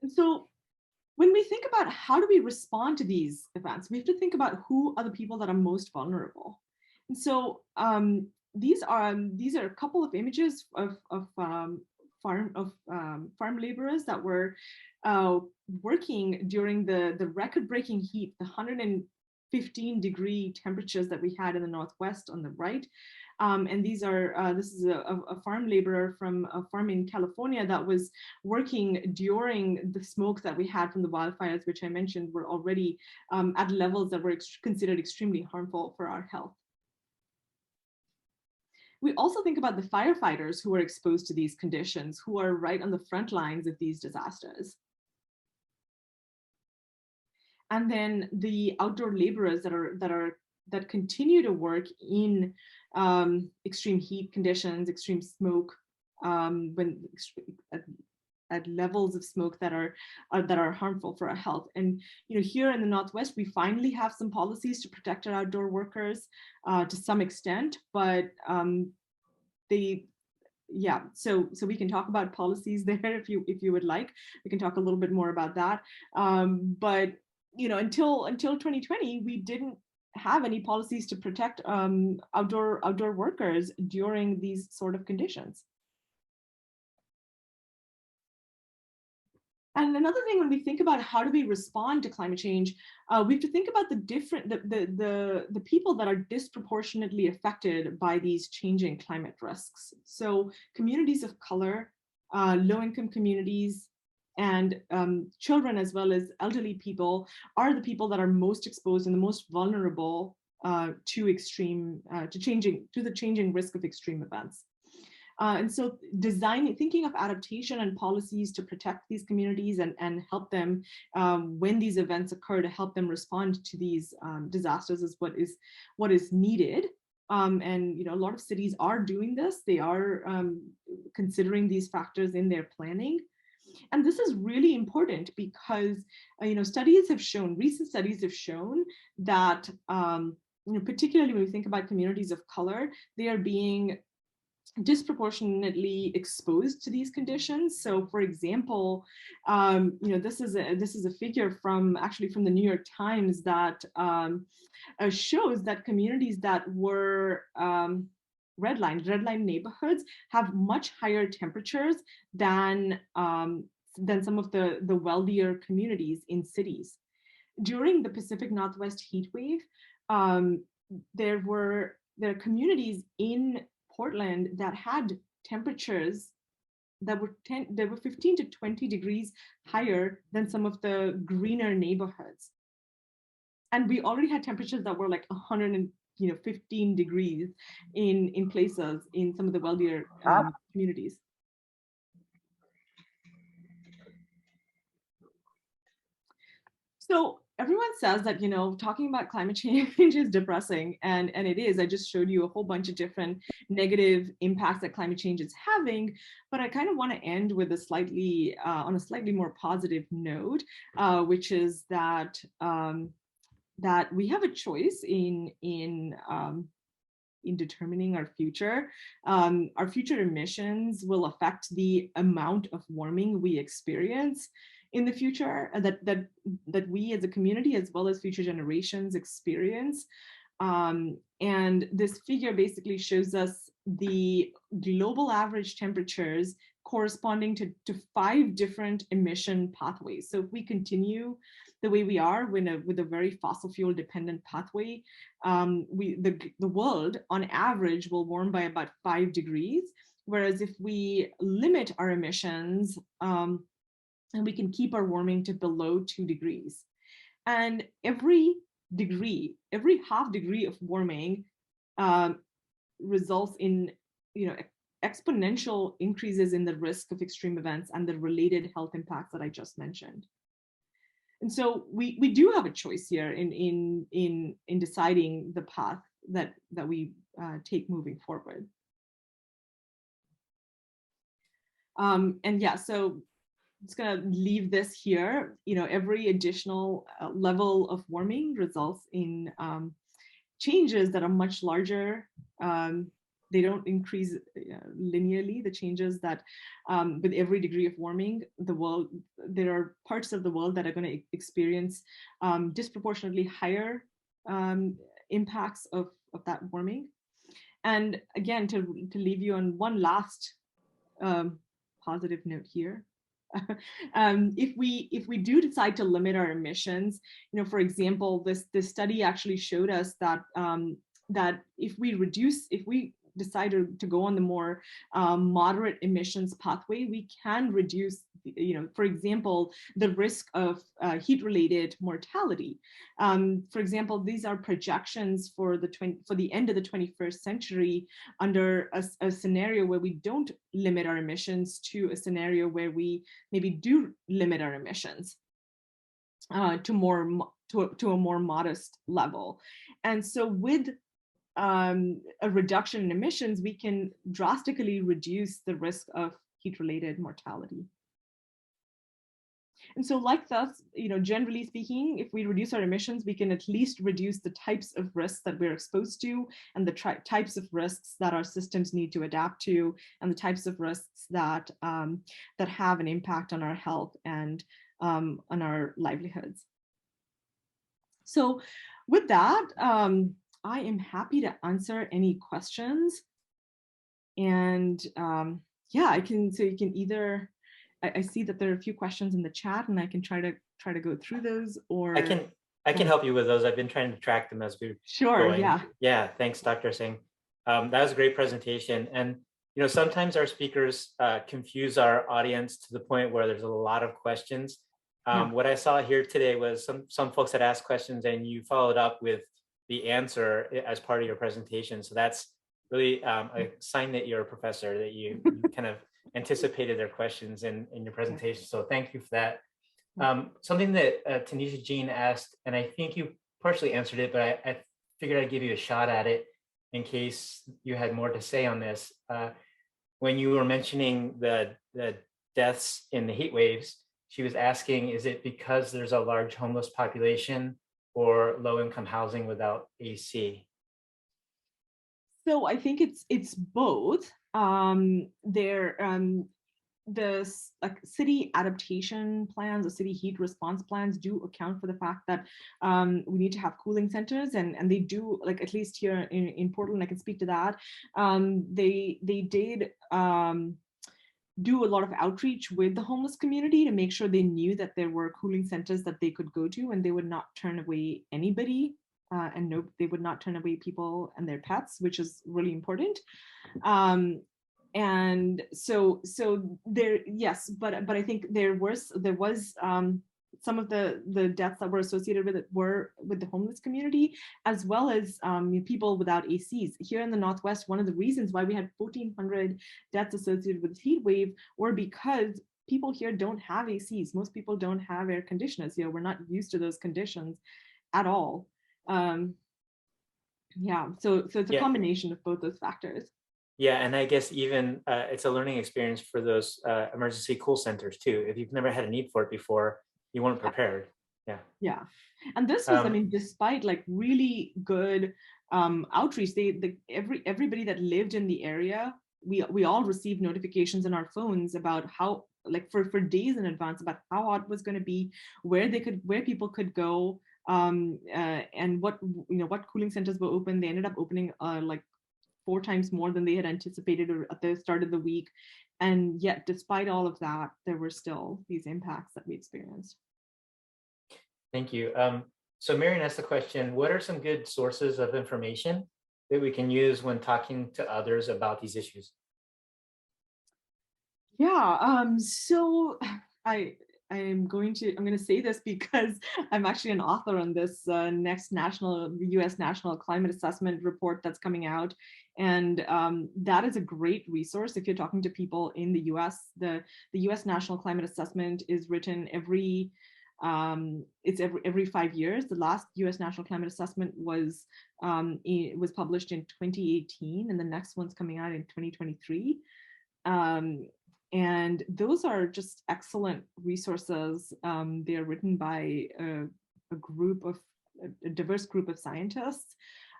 And so when we think about how do we respond to these events, we have to think about who are the people that are most vulnerable. And so these are a couple of images of farm laborers that were working during the record-breaking heat, the 115-degree temperatures that we had in the Northwest on the right. And this is a farm laborer from a farm in California that was working during the smoke that we had from the wildfires, which I mentioned were already at levels that were considered extremely harmful for our health. We also think about the firefighters who are exposed to these conditions, who are right on the front lines of these disasters. And then the outdoor laborers that continue to work in extreme heat conditions, extreme smoke, at levels of smoke that are harmful for our health. And here in the Northwest, we finally have some policies to protect our outdoor workers to some extent, but so we can talk about policies there if you would like. We can talk a little bit more about that. But until 2020, we didn't have any policies to protect outdoor workers during these sort of conditions. And another thing, when we think about how do we respond to climate change, we have to think about the people that are disproportionately affected by these changing climate risks. So communities of color, low-income communities, and children, as well as elderly people, are the people that are most exposed and the most vulnerable to the changing risk of extreme events. And so thinking of adaptation and policies to protect these communities and help them when these events occur, to help them respond to these disasters is what is needed. And a lot of cities are doing this. They are considering these factors in their planning. And this is really important because recent studies have shown that particularly when we think about communities of color, they are being disproportionately exposed to these conditions. So, for example, this is a figure from the New York Times that shows that communities that were redline neighborhoods have much higher temperatures than than some of the wealthier communities in cities. During the Pacific Northwest heat wave, there are communities in Portland that had temperatures that were 15 to 20 degrees higher than some of the greener neighborhoods. And we already had temperatures that were like 115 degrees in places in some of the wealthier communities. So everyone says that, talking about climate change is depressing, and it is. I just showed you a whole bunch of different negative impacts that climate change is having, but I kind of want to end with on a slightly more positive note, which is that that we have a choice in determining our future. Our future emissions will affect the amount of warming we experience in the future, that we as a community, as well as future generations, experience. And this figure basically shows us the global average temperatures corresponding to 5 different emission pathways. So if we continue the way we are with a very fossil fuel dependent pathway, the world on average will warm by about 5 degrees. Whereas if we limit our emissions, and we can keep our warming to below 2 degrees. And every half degree of warming results in exponential increases in the risk of extreme events and the related health impacts that I just mentioned. And so we do have a choice here in deciding the path that we take moving forward. And yeah, so I'm just going to leave this here. Every additional level of warming results in changes that are much larger. They don't increase linearly. The changes that with every degree of warming, there are parts of the world that are going to experience disproportionately higher impacts of that warming. And again, to leave you on one last positive note here. If we do decide to limit our emissions, for example, this study actually showed us that that if we decide to go on the more moderate emissions pathway, we can reduce, for example, the risk of heat-related mortality. For example, these are projections for the end of the 21st century under a scenario where we don't limit our emissions to a scenario where we maybe do limit our emissions to a more modest level. And so with a reduction in emissions, we can drastically reduce the risk of heat-related mortality. And so like that, generally speaking, if we reduce our emissions, we can at least reduce the types of risks that we're exposed to, and the types of risks that our systems need to adapt to, and the types of risks that that have an impact on our health and on our livelihoods. So with that, I am happy to answer any questions. And yeah, you can either, I see that there are a few questions in the chat, and I can try to go through those, or I can help you with those. I've been trying to track them as we're going. Yeah, thanks, Dr. Singh. That was a great presentation. And sometimes our speakers confuse our audience to the point where there's a lot of questions. What I saw here today was some folks had asked questions, and you followed up with the answer as part of your presentation. So that's really a sign that you're a professor, that you kind of anticipated their questions in your presentation. So thank you for that. Something that Tanisha Jean asked, and I think you partially answered it, but I figured I'd give you a shot at it in case you had more to say on this. When you were mentioning the deaths in the heat waves, she was asking, is it because there's a large homeless population or low-income housing without AC? So I think it's both. The city adaptation plans or city heat response plans do account for the fact that we need to have cooling centers, and they do, like, at least here in Portland, I can speak to that. They did do a lot of outreach with the homeless community to make sure they knew that there were cooling centers that they could go to, and they would not turn away anybody, and no, they would not turn away people and their pets, which is really important. And so there, yes, but I think there was some of the deaths that were associated with it were with the homeless community, as well as people without ACs. Here in the Northwest, one of the reasons why we had 1,400 deaths associated with the heat wave were because people here don't have ACs. Most people don't have air conditioners here. We're not used to those conditions at all. Yeah, so it's a combination of both those factors. Yeah, and I guess even it's a learning experience for those emergency cool centers too. If you've never had a need for it before, you weren't prepared. Yeah. Yeah, and this was, I mean, despite like really good outreach, everybody that lived in the area, we all received notifications on our phones about how, like for days in advance, about how hot it was going to be, where people could go, and what cooling centers were open. They ended up opening like 4 times more than they had anticipated at the start of the week. And yet, despite all of that, there were still these impacts that we experienced. Thank you. So Marian asked the question, what are some good sources of information that we can use when talking to others about these issues? Yeah, so I'm going to say this because I'm actually an author on this next U.S. National Climate Assessment report that's coming out. And that is a great resource if you're talking to people in the U.S. The U.S. National Climate Assessment is written every 5 years. The last U.S. National Climate Assessment was published in 2018, and the next one's coming out in 2023. And those are just excellent resources. They are written by a diverse group of scientists,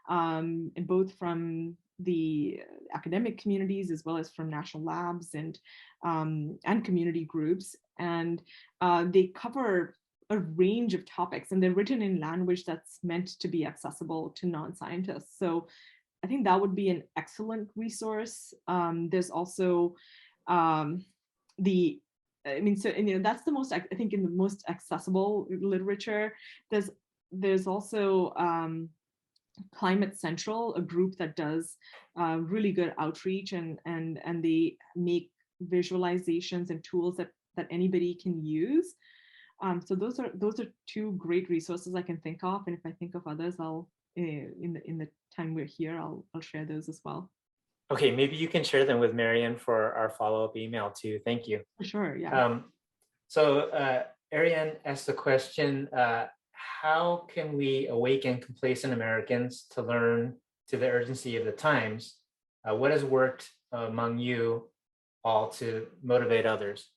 and both from the academic communities as well as from national labs and community groups. And they cover a range of topics, and they're written in language that's meant to be accessible to non-scientists. So I think that would be an excellent resource. There's also that's the most, I think, in the most accessible literature. There's also Climate Central, a group that does really good outreach, and they make visualizations and tools that anybody can use. So those are 2 great resources I can think of, and if I think of others, I'll in the time we're here, I'll share those as well. Okay, maybe you can share them with Marian for our follow-up email too. Thank you. For sure, yeah. So Ariane asked the question, how can we awaken complacent Americans to learn to the urgency of the times? What has worked among you all to motivate others?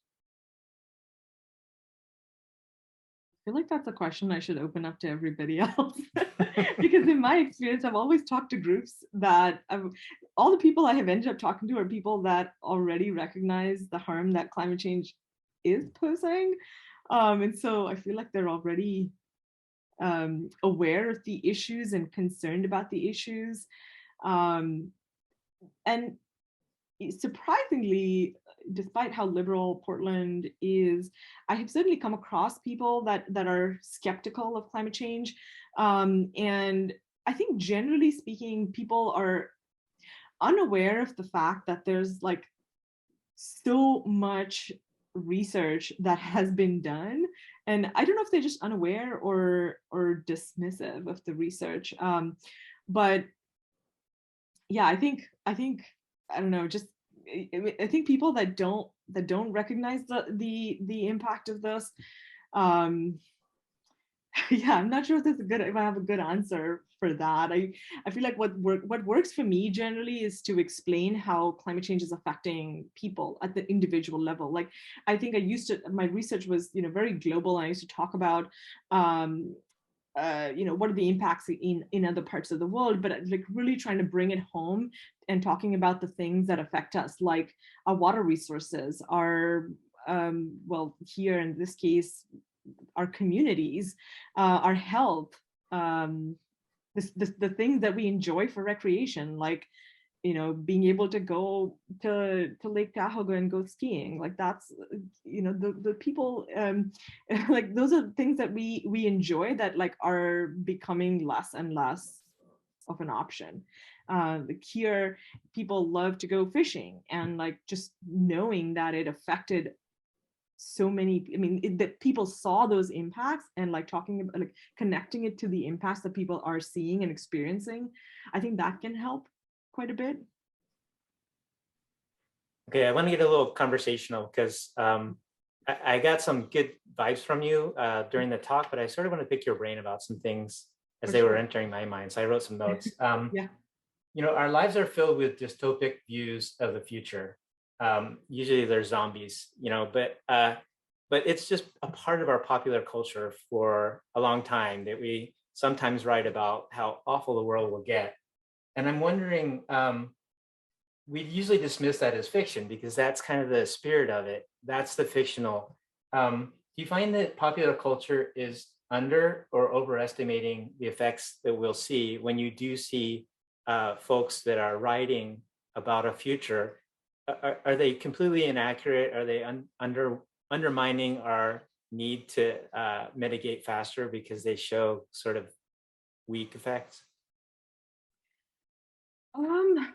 I feel like that's a question I should open up to everybody else. Because in my experience, I've always talked to groups that all the people I have ended up talking to are people that already recognize the harm that climate change is posing. And so I feel like they're already aware of the issues and concerned about the issues. And surprisingly, despite how liberal Portland is, I have certainly come across people that are skeptical of climate change. And I think generally speaking, people are unaware of the fact that there's like so much research that has been done. And I don't know if they're just unaware or dismissive of the research. But yeah, I think, I don't know, just I think people that don't recognize the impact of this, yeah, I'm not sure if I have a good answer for that. I feel like what works for me generally is to explain how climate change is affecting people at the individual level. Like, I think my research was, very global. I used to talk about, what are the impacts in other parts of the world, but like really trying to bring it home and talking about the things that affect us, like our water resources, our, well, here in this case, our communities, our health, the things that we enjoy for recreation, like being able to go to Lake Tahoe and go skiing, like that's, the people, like those are things that we enjoy that like are becoming less and less of an option. Here, people love to go fishing, and like just knowing that it affected so many, that people saw those impacts, and like talking about, like connecting it to the impacts that people are seeing and experiencing, I think that can help quite a bit. Okay, I want to get a little conversational because I got some good vibes from you during the talk, but I sort of want to pick your brain about some things as For they were sure. entering my mind. So I wrote some notes. Yeah. Our lives are filled with dystopic views of the future. Usually they're zombies, but it's just a part of our popular culture for a long time that we sometimes write about how awful the world will get. And I'm wondering, we usually dismiss that as fiction because that's kind of the spirit of it. That's the fictional. Do you find that popular culture is under or overestimating the effects that we'll see when you do see folks that are writing about a future? Are they completely inaccurate? Are they undermining our need to mitigate faster because they show sort of weak effects? Um,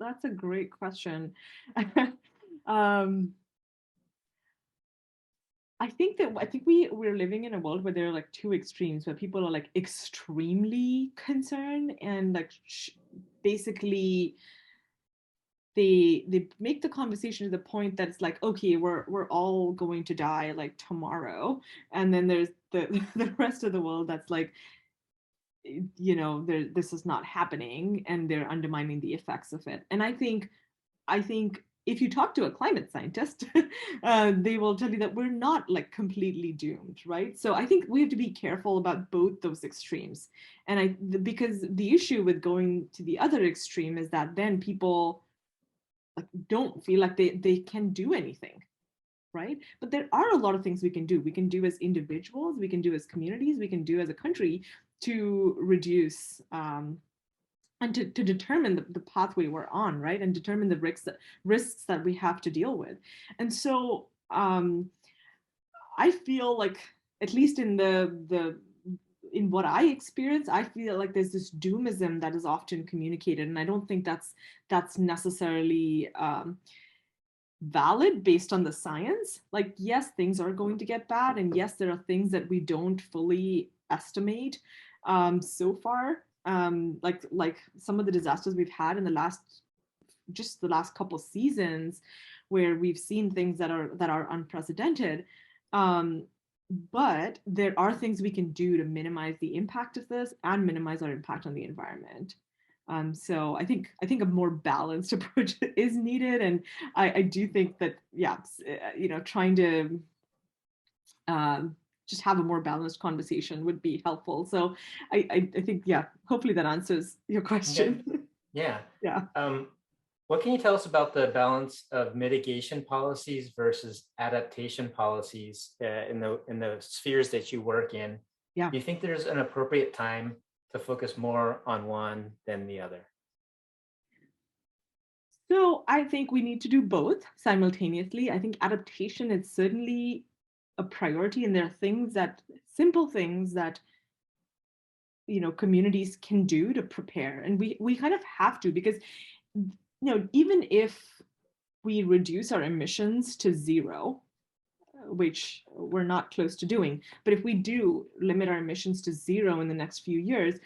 that's a great question. um, I think we're living in a world where there are like two extremes, where people are like extremely concerned and like basically they make the conversation to the point that it's like, okay, we're all going to die like tomorrow, and then there's the the rest of the world that's like, this is not happening, and they're undermining the effects of it. And I think if you talk to a climate scientist, they will tell you that we're not like completely doomed, right? So I think we have to be careful about both those extremes. And because the issue with going to the other extreme is that then people like don't feel like they can do anything, right? But there are a lot of things we can do. We can do as individuals, we can do as communities, we can do as a country to reduce and to determine the pathway we're on, right? And determine the risks that we have to deal with. And so I feel like, at least in in what I experience, I feel like there's this doomism that is often communicated, and I don't think that's necessarily valid based on the science. Like, yes, things are going to get bad, and yes, there are things that we don't fully estimate so far. Like some of the disasters we've had in the last couple seasons, where we've seen things that are unprecedented. But there are things we can do to minimize the impact of this and minimize our impact on the environment. So I think a more balanced approach is needed, and I do think that, yeah, trying to just have a more balanced conversation would be helpful. So I think, yeah, hopefully that answers your Okay. question. Yeah. Yeah. What can you tell us about the balance of mitigation policies versus adaptation policies in the spheres that you work in? Yeah. Do you think there's an appropriate time to focus more on one than the other? So I think we need to do both simultaneously. I think adaptation is certainly a priority, and there are simple things that communities can do to prepare, and we kind of have to, because even if we reduce our emissions to zero, which we're not close to doing, but if we do limit our emissions to zero in the next few years,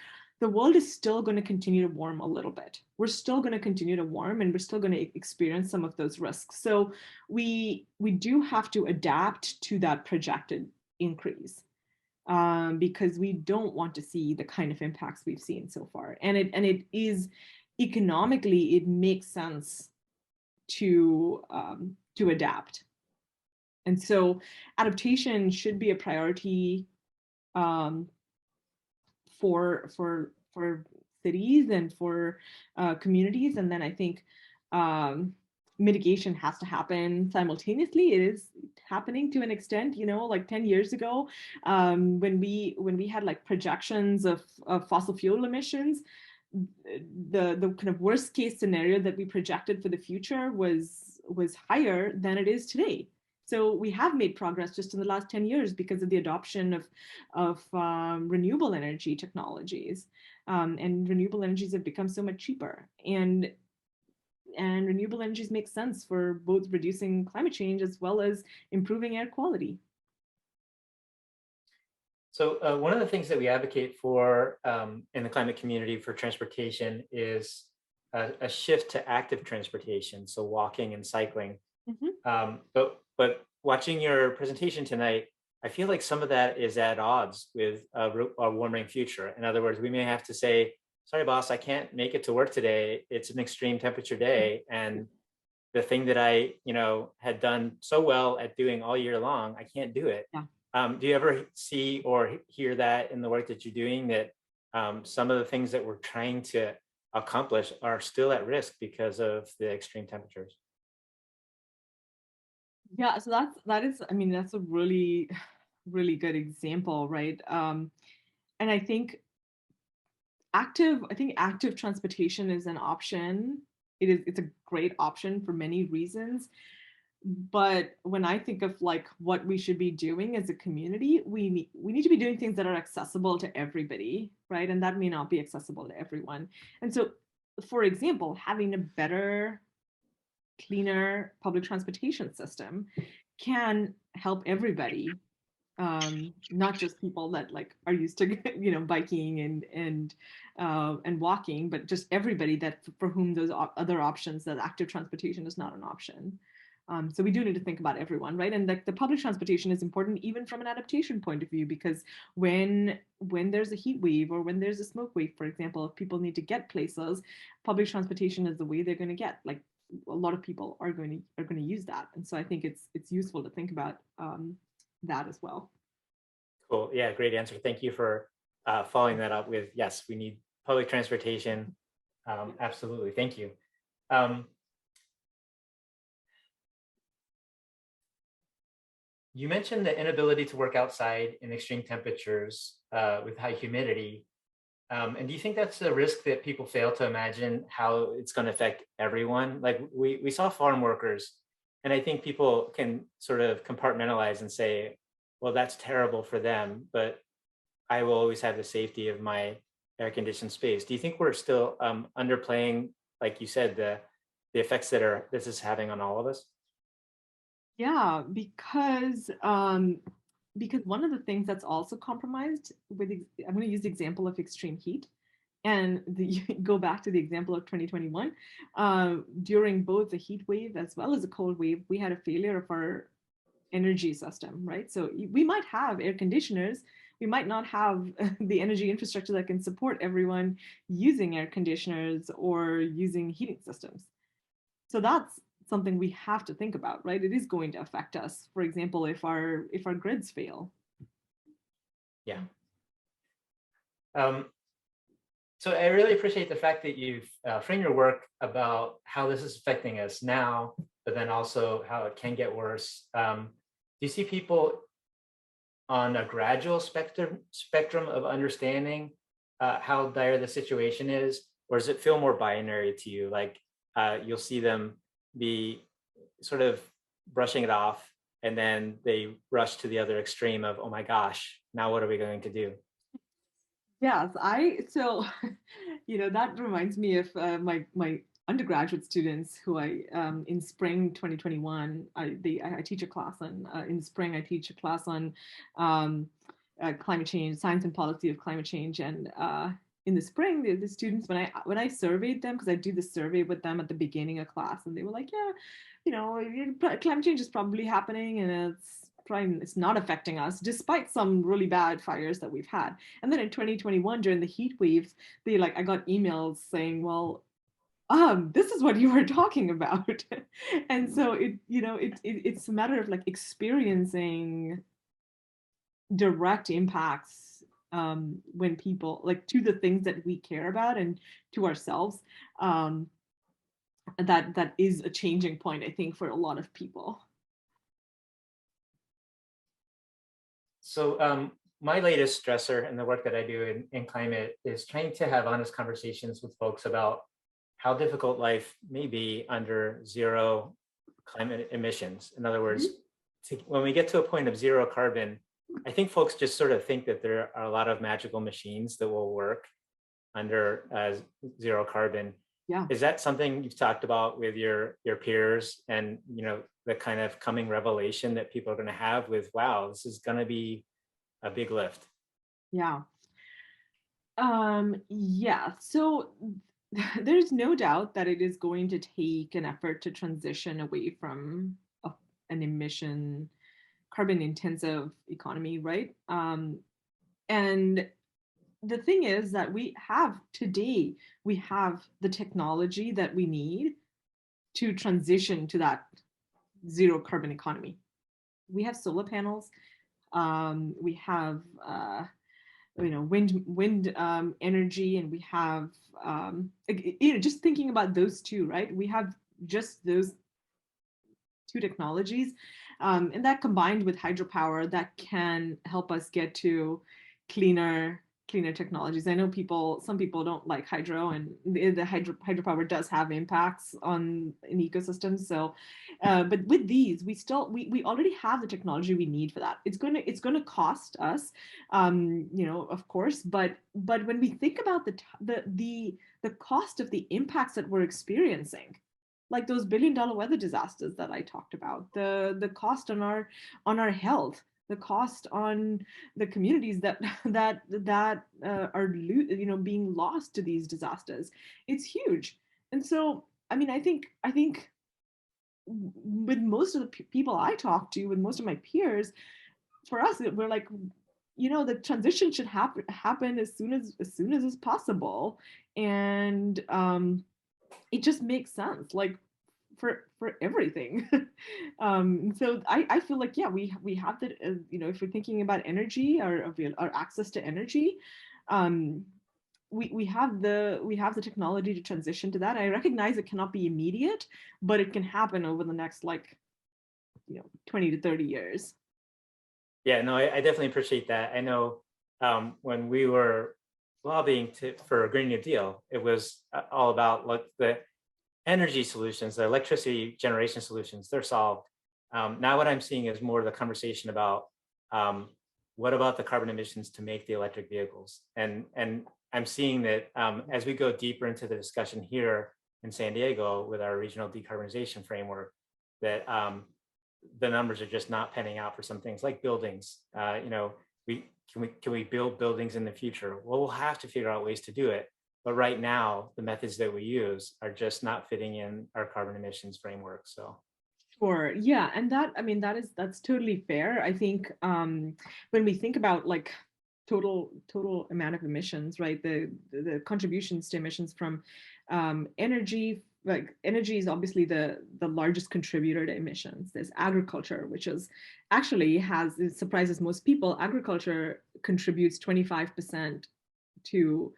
the world is still going to continue to warm a little bit. We're still going to continue to warm, and we're still going to experience some of those risks. So we do have to adapt to that projected increase, because we don't want to see the kind of impacts we've seen so far. And it is economically, it makes sense to adapt. And so adaptation should be a priority um, for cities and for communities. And then I think mitigation has to happen simultaneously. It is happening to an extent, like 10 years ago, when we had like projections of fossil fuel emissions. the kind of worst case scenario that we projected for the future was higher than it is today. So we have made progress just in the last 10 years because of the adoption of renewable energy technologies. And renewable energies have become so much cheaper. And renewable energies make sense for both reducing climate change as well as improving air quality. So one of the things that we advocate for in the climate community for transportation is a shift to active transportation, so walking and cycling. But watching your presentation tonight, I feel like some of that is at odds with a warming future. In other words, we may have to say, sorry, boss, I can't make it to work today. It's an extreme temperature day. And the thing that I, had done so well at doing all year long, I can't do it. Yeah. Do you ever see or hear that in the work that you're doing, that some of the things that we're trying to accomplish are still at risk because of the extreme temperatures? Yeah, so that's a really, really good example, right? And I think active transportation is an option. It's a great option for many reasons. But when I think of like what we should be doing as a community, we need to be doing things that are accessible to everybody, right? And that may not be accessible to everyone. And so, for example, having a better, cleaner public transportation system can help everybody, not just people that like are used to biking and walking, but just everybody that for whom those other options, that active transportation is not an option. So we do need to think about everyone, right? And like the public transportation is important even from an adaptation point of view, because when there's a heat wave or when there's a smoke wave, for example, if people need to get places, public transportation is the way they're going to get. Like a lot of people are going to use that, and so I think it's useful to think about that as well. Cool. Yeah, great answer. Thank you for following that up with, yes, we need public transportation. Absolutely. Thank you. You mentioned the inability to work outside in extreme temperatures with high humidity. And do you think that's a risk that people fail to imagine how it's going to affect everyone? Like we saw farm workers, and I think people can sort of compartmentalize and say, well, that's terrible for them, but I will always have the safety of my air conditioned space. Do you think we're still underplaying, like you said, the effects that this is having on all of us? Yeah, because one of the things that's also compromised with, I'm going to use the example of extreme heat, and go back to the example of 2021. During both the heat wave as well as the cold wave, we had a failure of our energy system, right? So we might have air conditioners, we might not have the energy infrastructure that can support everyone using air conditioners or using heating systems. So that's something we have to think about, right? It is going to affect us. For example, if our grids fail. Yeah. So I really appreciate the fact that you've framed your work about how this is affecting us now, but then also how it can get worse. Do you see people on a gradual spectrum of understanding how dire the situation is, or does it feel more binary to you? Like you'll see them be sort of brushing it off, and then they rush to the other extreme of, oh my gosh, now what are we going to do? Yes, that reminds me of my undergraduate students who I in spring 2021 I teach a class on in spring I teach a class on climate change, science and policy of climate change, and in the spring the students, when I surveyed them, because I do the survey with them at the beginning of class, and they were like, yeah, climate change is probably happening, and it's not affecting us despite some really bad fires that we've had. And then in 2021 during the heat waves, I got emails saying, well, this is what you were talking about. And so it's a matter of like experiencing direct impacts when people like to the things that we care about and to ourselves. That is a changing point, I think, for a lot of people. So my latest stressor in the work that I do in climate is trying to have honest conversations with folks about how difficult life may be under zero climate emissions. In other words, when we get to a point of zero carbon, I think folks just sort of think that there are a lot of magical machines that will work under zero carbon. Yeah. Is that something you've talked about with your peers, and the kind of coming revelation that people are going to have with, wow, this is going to be a big lift? Yeah. Yeah. So there's no doubt that it is going to take an effort to transition away from an emission, carbon intensive economy, right? And the thing is that we have the technology that we need to transition to that zero carbon economy. We have solar panels. We have wind energy, and we have just thinking about those two, right? We have just those two technologies, and that combined with hydropower, that can help us get to cleaner technologies. I know some people don't like hydro, and the hydropower does have impacts on an ecosystem. So, but with these, we already have the technology we need for that. It's going to cost us, of course, but when we think about the cost of the impacts that we're experiencing, like those $1 billion weather disasters that I talked about, the cost on our health, the cost on the communities that are being lost to these disasters, it's huge. And so, I mean, I think with most of the people I talk to, with most of my peers, for us, we're like, the transition should happen as soon as is possible, and it just makes sense, like for everything. So I feel like, yeah, we have that. If we're thinking about energy, or our access to energy, we have the technology to transition to that. I recognize it cannot be immediate, but it can happen over the next 20 to 30 years. Yeah, no, I definitely appreciate that. I know when we were lobbying for a Green New Deal, it was all about the energy solutions, the electricity generation solutions, they're solved. Now what I'm seeing is more of the conversation about what about the carbon emissions to make the electric vehicles? And I'm seeing that as we go deeper into the discussion here in San Diego with our regional decarbonization framework, that the numbers are just not panning out for some things like buildings. Can we build buildings in the future? Well, we'll have to figure out ways to do it. But right now, the methods that we use are just not fitting in our carbon emissions framework. So. Sure. Yeah. And that's totally fair. I think when we think about total amount of emissions, right? The contributions to emissions from energy, like energy is obviously the largest contributor to emissions. There's agriculture, which is actually it surprises most people. Agriculture contributes 25% to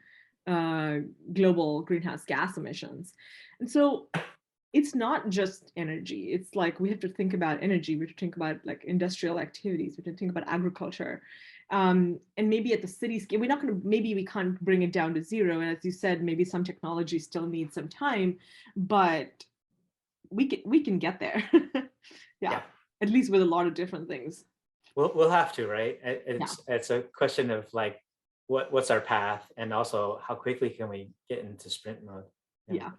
global greenhouse gas emissions. And so it's not just energy. It's like we have to think about energy. We have to think about industrial activities. We have to think about agriculture. And maybe at the city scale, maybe we can't bring it down to zero. And as you said, maybe some technology still needs some time, but we can get there. Yeah, at least with a lot of different things. We'll have to, right? It's a question of what's our path, and also how quickly can we get into sprint mode. Yeah.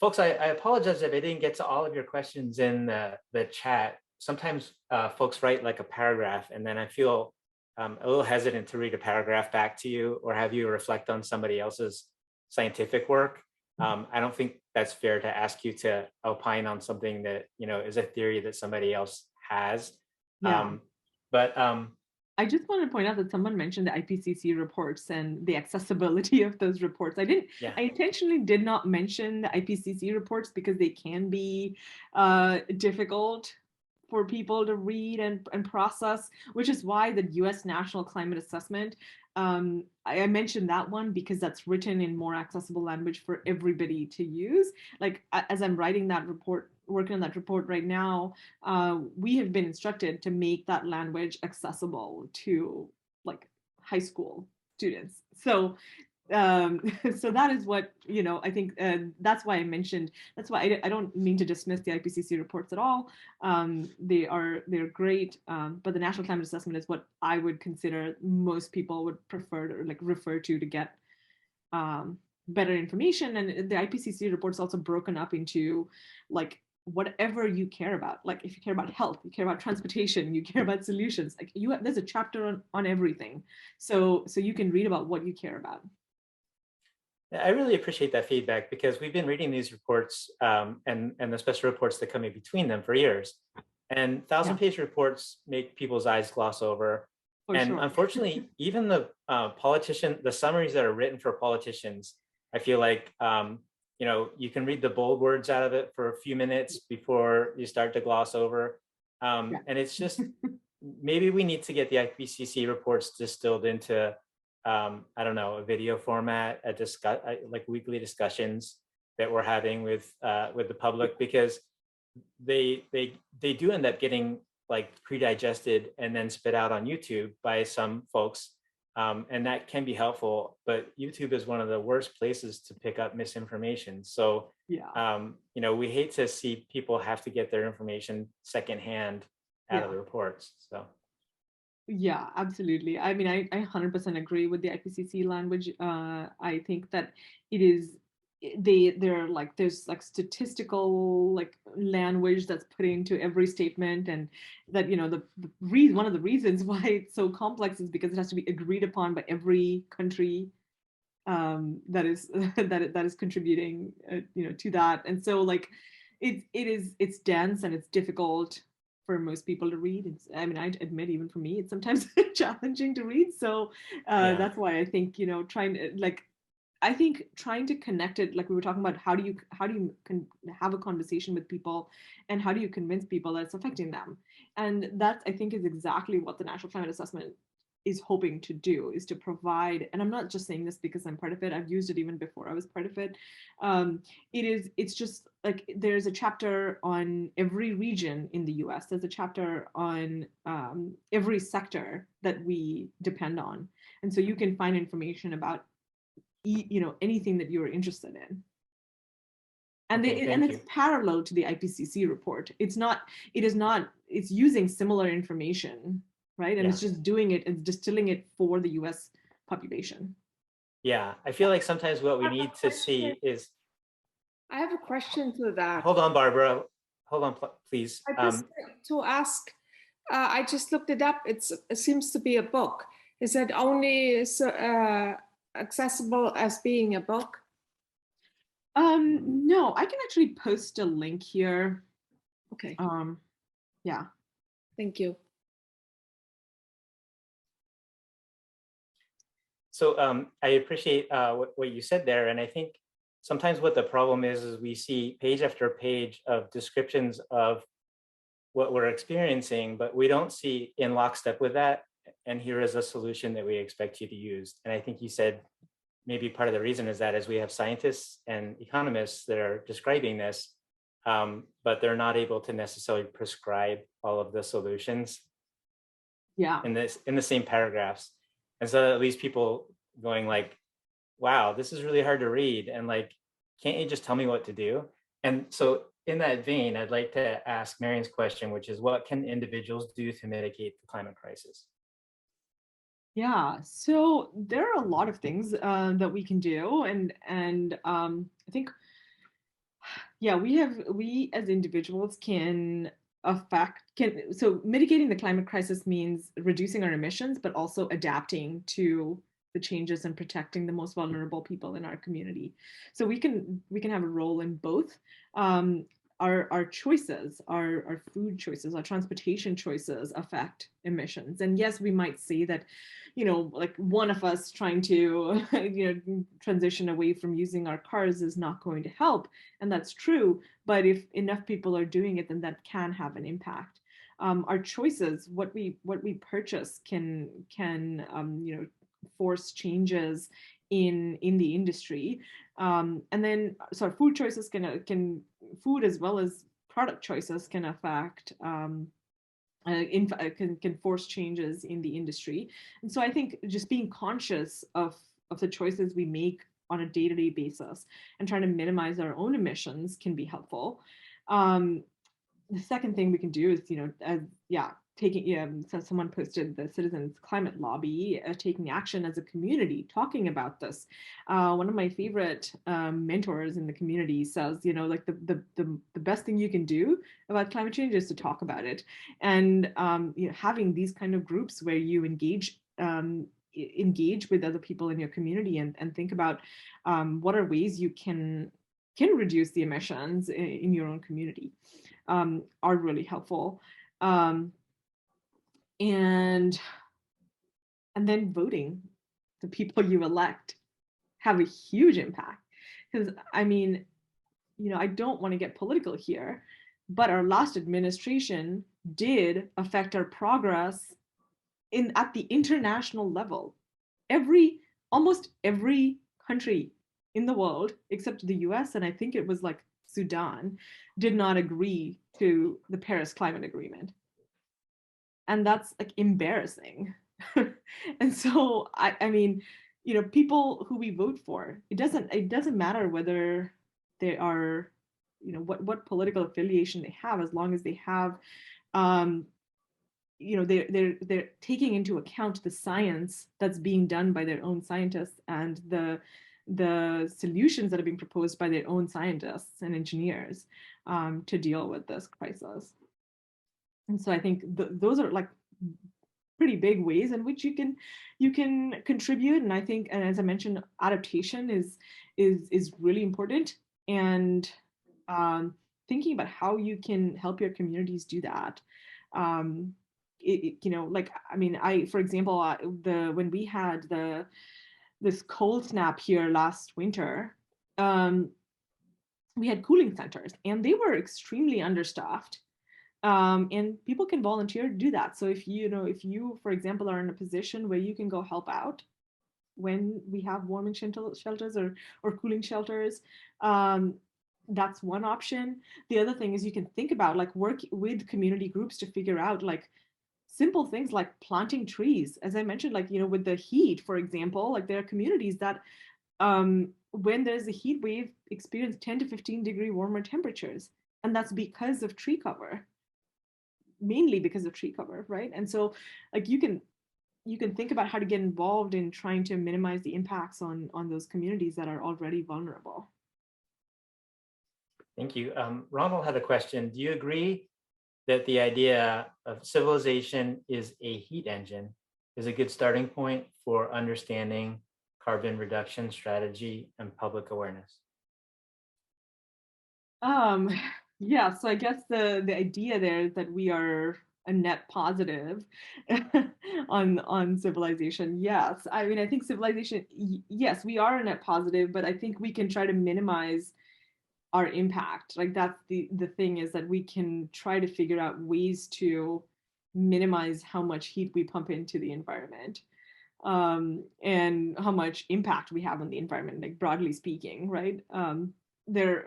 Folks, I apologize if I didn't get to all of your questions in the chat. Sometimes folks write like a paragraph, and then I feel a little hesitant to read a paragraph back to you or have you reflect on somebody else's scientific work. I don't think that's fair to ask you to opine on something that is a theory that somebody else has. Yeah. But I just want to point out that someone mentioned the IPCC reports and the accessibility of those reports. I intentionally did not mention the IPCC reports because they can be difficult for people to read and process, which is why the US National Climate Assessment, I mentioned that one because that's written in more accessible language for everybody to use. Like as I'm writing that report working on that report right now, we have been instructed to make that language accessible to like high school students. So so that is what, I think that's why I mentioned, that's why I don't mean to dismiss the IPCC reports at all. They're great, but the National Climate Assessment is what I would consider most people would prefer to like refer to get better information. And the IPCC report's also broken up into like whatever you care about. Like if you care about health, you care about transportation, you care about solutions, like there's a chapter on everything. So you can read about what you care about. I really appreciate that feedback because we've been reading these reports and the special reports that come in between them for years. And 1,000-page reports make people's eyes gloss over. For And sure. unfortunately, even the the summaries that are written for politicians, I feel like, you can read the bold words out of it for a few minutes before you start to gloss over. And it's just, maybe we need to get the IPCC reports distilled into I don't know, a video format, like weekly discussions that we're having with the public, because they do end up getting like pre-digested and then spit out on YouTube by some folks, and that can be helpful. But YouTube is one of the worst places to pick up misinformation. So we hate to see people have to get their information secondhand out of the reports. So. Yeah, absolutely. I mean, I 100% agree with the IPCC language. I think that it is they're like there's like statistical like language that's put into every statement, and that one of the reasons why it's so complex is because it has to be agreed upon by every country that is that is contributing to that. And so like it's dense and it's difficult for most people to read. I mean, I admit even for me, it's sometimes challenging to read. So that's why I think, I think trying to connect it, like we were talking about, how do you have a conversation with people, and how do you convince people that it's affecting them? And that, I think, is exactly what the National Climate Assessment is hoping to do, is to provide, and I'm not just saying this because I'm part of it, I've used it even before I was part of it. It's just like there's a chapter on every region in the US, there's a chapter on every sector that we depend on. And so you can find information about anything that you're interested in. And it's parallel to the IPCC report. It's using similar information, right? And it's just doing it and distilling it for the US population. Yeah, I feel like sometimes what we need to see is. I have a question to that. Hold on, Barbara. Hold on, please. I just to ask, I just looked it up. It seems to be a book. Is it only accessible as being a book? No, I can actually post a link here. Okay. Yeah. Thank you. So I appreciate what you said there. And I think sometimes what the problem is we see page after page of descriptions of what we're experiencing, but we don't see in lockstep with that, and here is a solution that we expect you to use. And I think you said maybe part of the reason is that as we have scientists and economists that are describing this, but they're not able to necessarily prescribe all of the solutions in the same paragraphs. And so at least people going like, wow, this is really hard to read. And like, can't you just tell me what to do? And so in that vein, I'd like to ask Marion's question, which is, what can individuals do to mitigate the climate crisis? Yeah, so there are a lot of things that we can do, and I think, we as individuals can so mitigating the climate crisis means reducing our emissions, but also adapting to the changes and protecting the most vulnerable people in our community. So we can have a role in both. Our choices, our food choices, our transportation choices affect emissions. And yes, we might say that, like one of us trying to, transition away from using our cars is not going to help. And that's true. But if enough people are doing it, then that can have an impact. Our choices, what we purchase can force changes in the industry. And then so our food choices can food as well as product choices can affect can force changes in the industry. And so I think just being conscious of the choices we make on a day-to-day basis and trying to minimize our own emissions can be helpful. The second thing we can do is, so someone posted the Citizens Climate Lobby, taking action as a community, talking about this. One of my favorite mentors in the community says, like the best thing you can do about climate change is to talk about it. And having these kind of groups where you engage with other people in your community and think about what are ways you can reduce the emissions in your own community are really helpful. And then voting, the people you elect have a huge impact. Because I mean, I don't want to get political here, but our last administration did affect our progress at the international level. Almost every country in the world, except the US, and I think it was like Sudan, did not agree to the Paris Climate Agreement. And that's like embarrassing. And so I mean, people who we vote for, it doesn't matter whether they are, what political affiliation they have, as long as they have they're taking into account the science that's being done by their own scientists and the solutions that are being proposed by their own scientists and engineers to deal with this crisis. And so I think those are like pretty big ways in which you can contribute. And I think, and as I mentioned, adaptation is really important. And thinking about how you can help your communities do that. For example, when we had this cold snap here last winter, we had cooling centers and they were extremely understaffed. And people can volunteer to do that. So if you, for example, are in a position where you can go help out when we have warming shelters or cooling shelters, that's one option. The other thing is you can think about like work with community groups to figure out like simple things like planting trees. As I mentioned, like, with the heat, for example, like there are communities that when there's a heat wave experience 10 to 15 degree warmer temperatures. And that's because of tree cover, mainly because of tree cover, right? And so like you can think about how to get involved in trying to minimize the impacts on those communities that are already vulnerable. Thank you. Ronald had a question. Do you agree that the idea of civilization is a heat engine is a good starting point for understanding carbon reduction strategy and public awareness? Yeah, so I guess the idea there is that we are a net positive on civilization. Yes, I mean, I think civilization, yes, we are a net positive, but I think we can try to minimize our impact. Like that's the thing, is that we can try to figure out ways to minimize how much heat we pump into the environment, and how much impact we have on the environment, like broadly speaking, right? There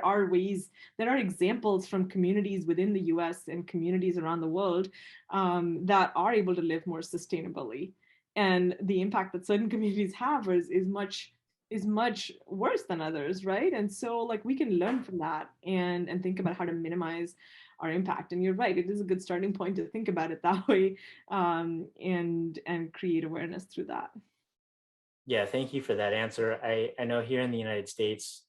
are examples from communities within the US and communities around the world that are able to live more sustainably, and the impact that certain communities have is much worse than others, right? And so like we can learn from that and think about how to minimize our impact. And you're right, it is a good starting point to think about it that way, and create awareness through that. Yeah, thank you for that answer. I know here in the United States,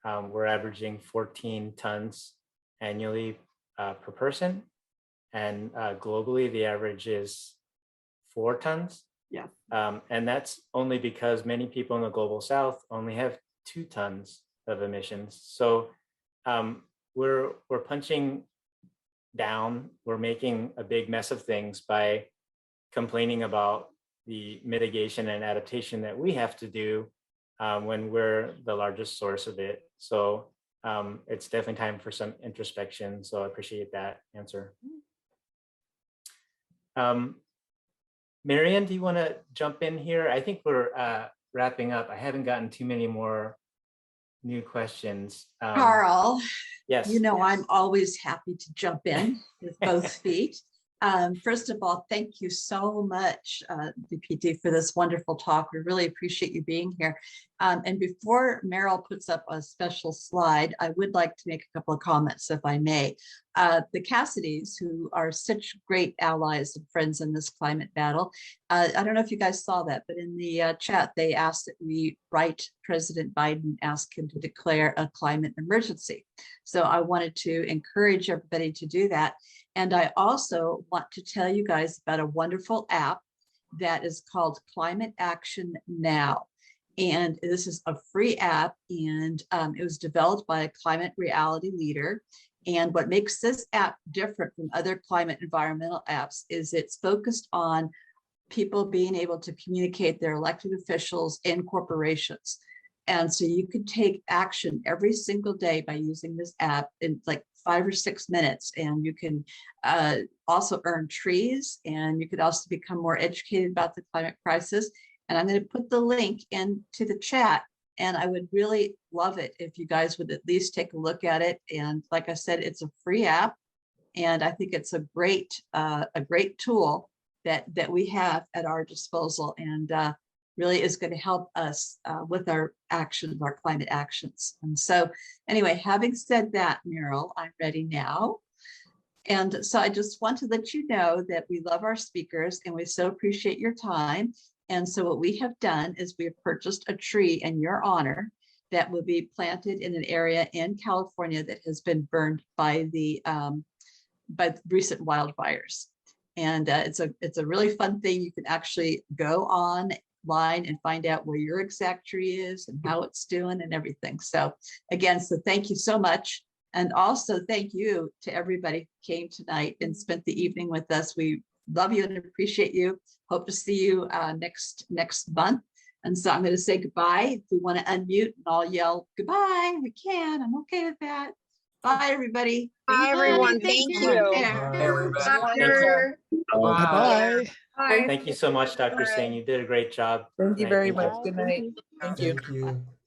we're averaging 14 tons annually per person, and globally the average is 4 tons. Yeah. And that's only because many people in the global south only have 2 tons of emissions. So we're punching down, we're making a big mess of things by complaining about the mitigation and adaptation that we have to do when we're the largest source of it. So it's definitely time for some introspection. So I appreciate that answer. Marianne, do you want to jump in here? I think we're wrapping up. I haven't gotten too many more new questions. Carl, Yes. you know, I'm always happy to jump in with both feet. First of all, thank you so much, Deepti, for this wonderful talk. We really appreciate you being here. And before Meryl puts up a special slide, I would like to make a couple of comments, if I may. The Cassidys, who are such great allies and friends in this climate battle, I don't know if you guys saw that, but in the chat, they asked that we write President Biden, ask him to declare a climate emergency. So I wanted to encourage everybody to do that. And I also want to tell you guys about a wonderful app that is called Climate Action Now. And this is a free app, and it was developed by a climate reality leader. And what makes this app different from other climate environmental apps is it's focused on people being able to communicate their elected officials and corporations. And so you could take action every single day by using this app in like 5 or 6 minutes. And you can also earn trees, and you could also become more educated about the climate crisis. And I'm going to put the link into the chat. And I would really love it if you guys would at least take a look at it. And like I said, it's a free app. And I think it's a great tool that we have at our disposal, and really is going to help us with our actions, our climate actions. And so anyway, having said that, Meryl, I'm ready now. And so I just want to let you know that we love our speakers and we so appreciate your time. And so what we have done is we have purchased a tree in your honor that will be planted in an area in California that has been burned by the recent wildfires. And it's a really fun thing. You can actually go online and find out where your exact tree is and how it's doing and everything. So again, so thank you so much. And also thank you to everybody who came tonight and spent the evening with us. We love you and appreciate you. Hope to see you next month. And so I'm going to say goodbye. If we want to unmute and I'll yell goodbye, we can. I'm okay with that. Bye, everybody. Bye, everyone. Thank you. Bye-bye. Thank you so much, Dr. Singh. You did a great job. Thank you very Thank you. much. Good night. Thank you. Thank you.